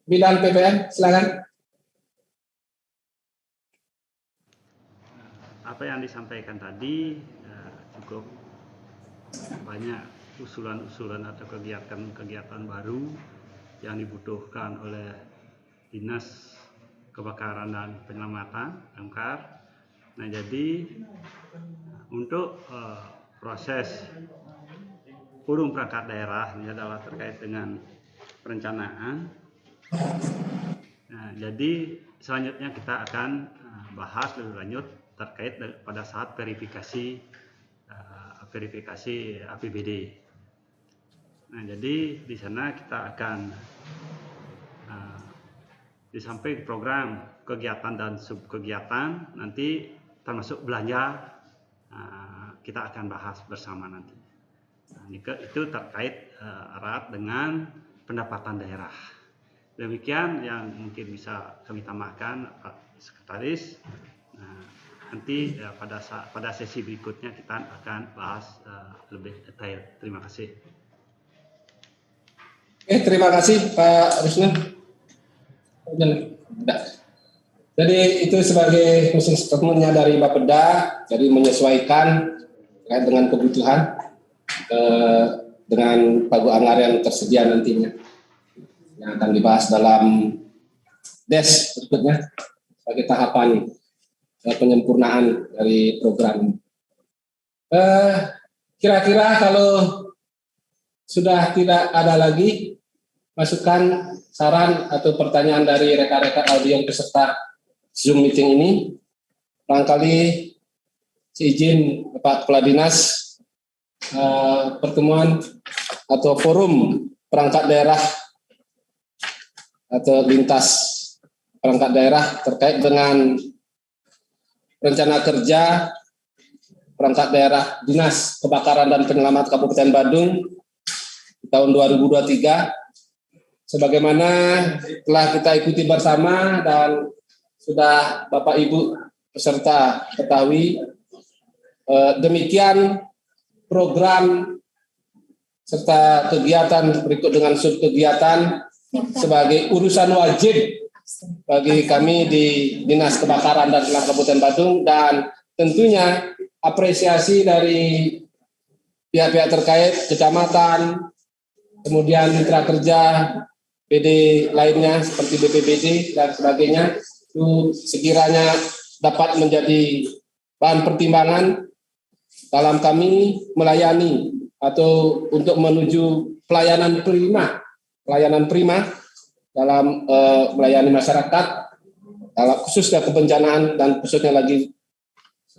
bidang PPN, silakan. Apa yang disampaikan tadi cukup banyak usulan-usulan atau kegiatan-kegiatan baru yang dibutuhkan oleh Dinas Kebakaran dan Penyelamatan Damkar. Nah, jadi untuk proses forum perangkat daerah ini adalah terkait dengan perencanaan. Nah, jadi selanjutnya kita akan bahas lebih lanjut terkait pada saat verifikasi APBD. Nah, jadi di sana kita akan di samping program kegiatan dan subkegiatan nanti termasuk belanja kita akan bahas bersama nanti. Nah, itu terkait erat dengan pendapatan daerah. Demikian yang mungkin bisa kami tambahkan Pak Sekretaris. Nah, nanti pada sesi berikutnya kita akan bahas lebih detail. Terima kasih. Terima kasih Pak Rusna. Jadi itu sebagai closing statement-nya dari Bapeda, jadi menyesuaikan terkait dengan kebutuhan dengan pagu anggaran yang tersedia nantinya yang akan dibahas dalam DES berikutnya sebagai tahapan penyempurnaan dari program. Kira-kira kalau sudah tidak ada lagi masukan, saran atau pertanyaan dari rekan-rekan audio peserta Zoom meeting ini, barangkali seizin Pak Kepala Dinas pertemuan atau forum perangkat daerah atau lintas perangkat daerah terkait dengan rencana kerja perangkat daerah Dinas Kebakaran dan Penyelamat Kabupaten Badung tahun 2023. Sebagaimana telah kita ikuti bersama dan sudah Bapak Ibu peserta ketahui, demikian program serta kegiatan berikut dengan subkegiatan sebagai urusan wajib bagi kami di Dinas Kebakaran dan Penyelamat Kabupaten Badung, dan tentunya apresiasi dari pihak-pihak terkait, kecamatan, kemudian mitra kerja, PD lainnya seperti BPBD dan sebagainya, itu sekiranya dapat menjadi bahan pertimbangan dalam kami melayani atau untuk menuju pelayanan prima pelayanan prima dalam melayani masyarakat, khususnya kebencanaan dan khususnya lagi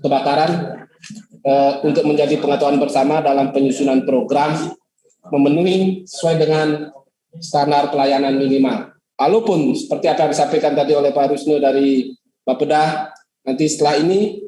kebakaran, untuk menjadi pengetahuan bersama dalam penyusunan program memenuhi sesuai dengan standar pelayanan minimal. Walaupun seperti apa yang disampaikan tadi oleh Pak Rusno dari Bapeda, nanti setelah ini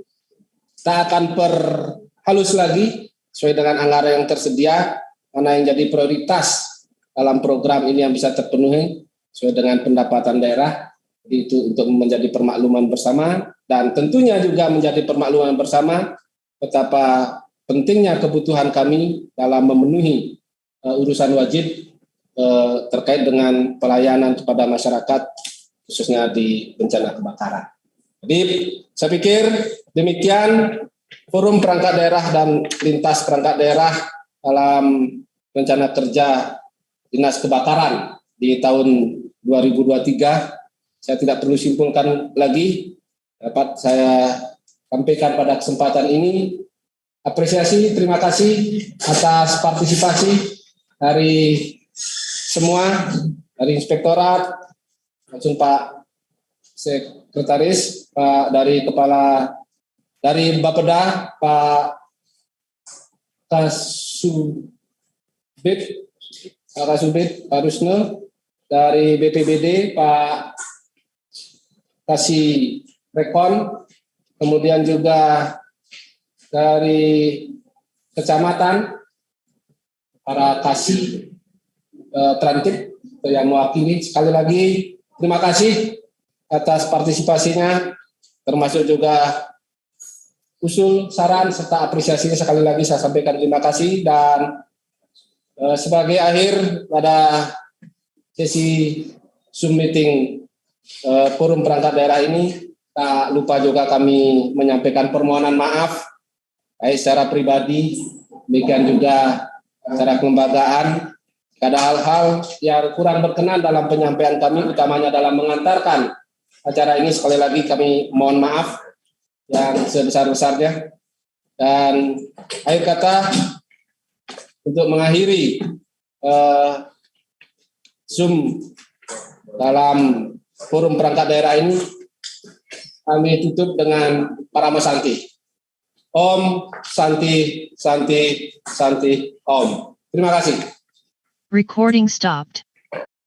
kita akan perhalus lagi sesuai dengan anggaran yang tersedia, mana yang jadi prioritas dalam program ini yang bisa terpenuhi sesuai dengan pendapatan daerah, itu untuk menjadi permakluman bersama, dan tentunya juga menjadi permakluman bersama betapa pentingnya kebutuhan kami dalam memenuhi urusan wajib terkait dengan pelayanan kepada masyarakat khususnya di bencana kebakaran. Jadi saya pikir demikian forum perangkat daerah dan lintas perangkat daerah dalam rencana kerja Dinas Kebakaran di tahun 2023. Saya tidak perlu simpulkan lagi, dapat saya sampaikan pada kesempatan ini. Apresiasi, terima kasih atas partisipasi dari semua, dari Inspektorat, langsung Pak Sekretaris, Pak dari Kepala, dari Bapeda, Pak Kasubit, Pak Rusno, dari BPBD, Pak Kasih Rekon, kemudian juga dari kecamatan, para kasih Trantip yang mewakili. Sekali lagi terima kasih atas partisipasinya, termasuk juga usul, saran, serta apresiasinya. Sekali lagi saya sampaikan terima kasih, dan sebagai akhir pada sesi Zoom meeting forum perangkat daerah ini, tak lupa juga kami menyampaikan permohonan maaf, baik secara pribadi, demikian juga secara kelembagaan. Ada hal-hal yang kurang berkenan dalam penyampaian kami, utamanya dalam mengantarkan acara ini. Sekali lagi kami mohon maaf yang sebesar-besarnya. Dan akhir kata, untuk mengakhiri Zoom dalam forum perangkat daerah ini, kami tutup dengan Parama Santi. Om Santi Santi Santi Om. Terima kasih. Recording stopped.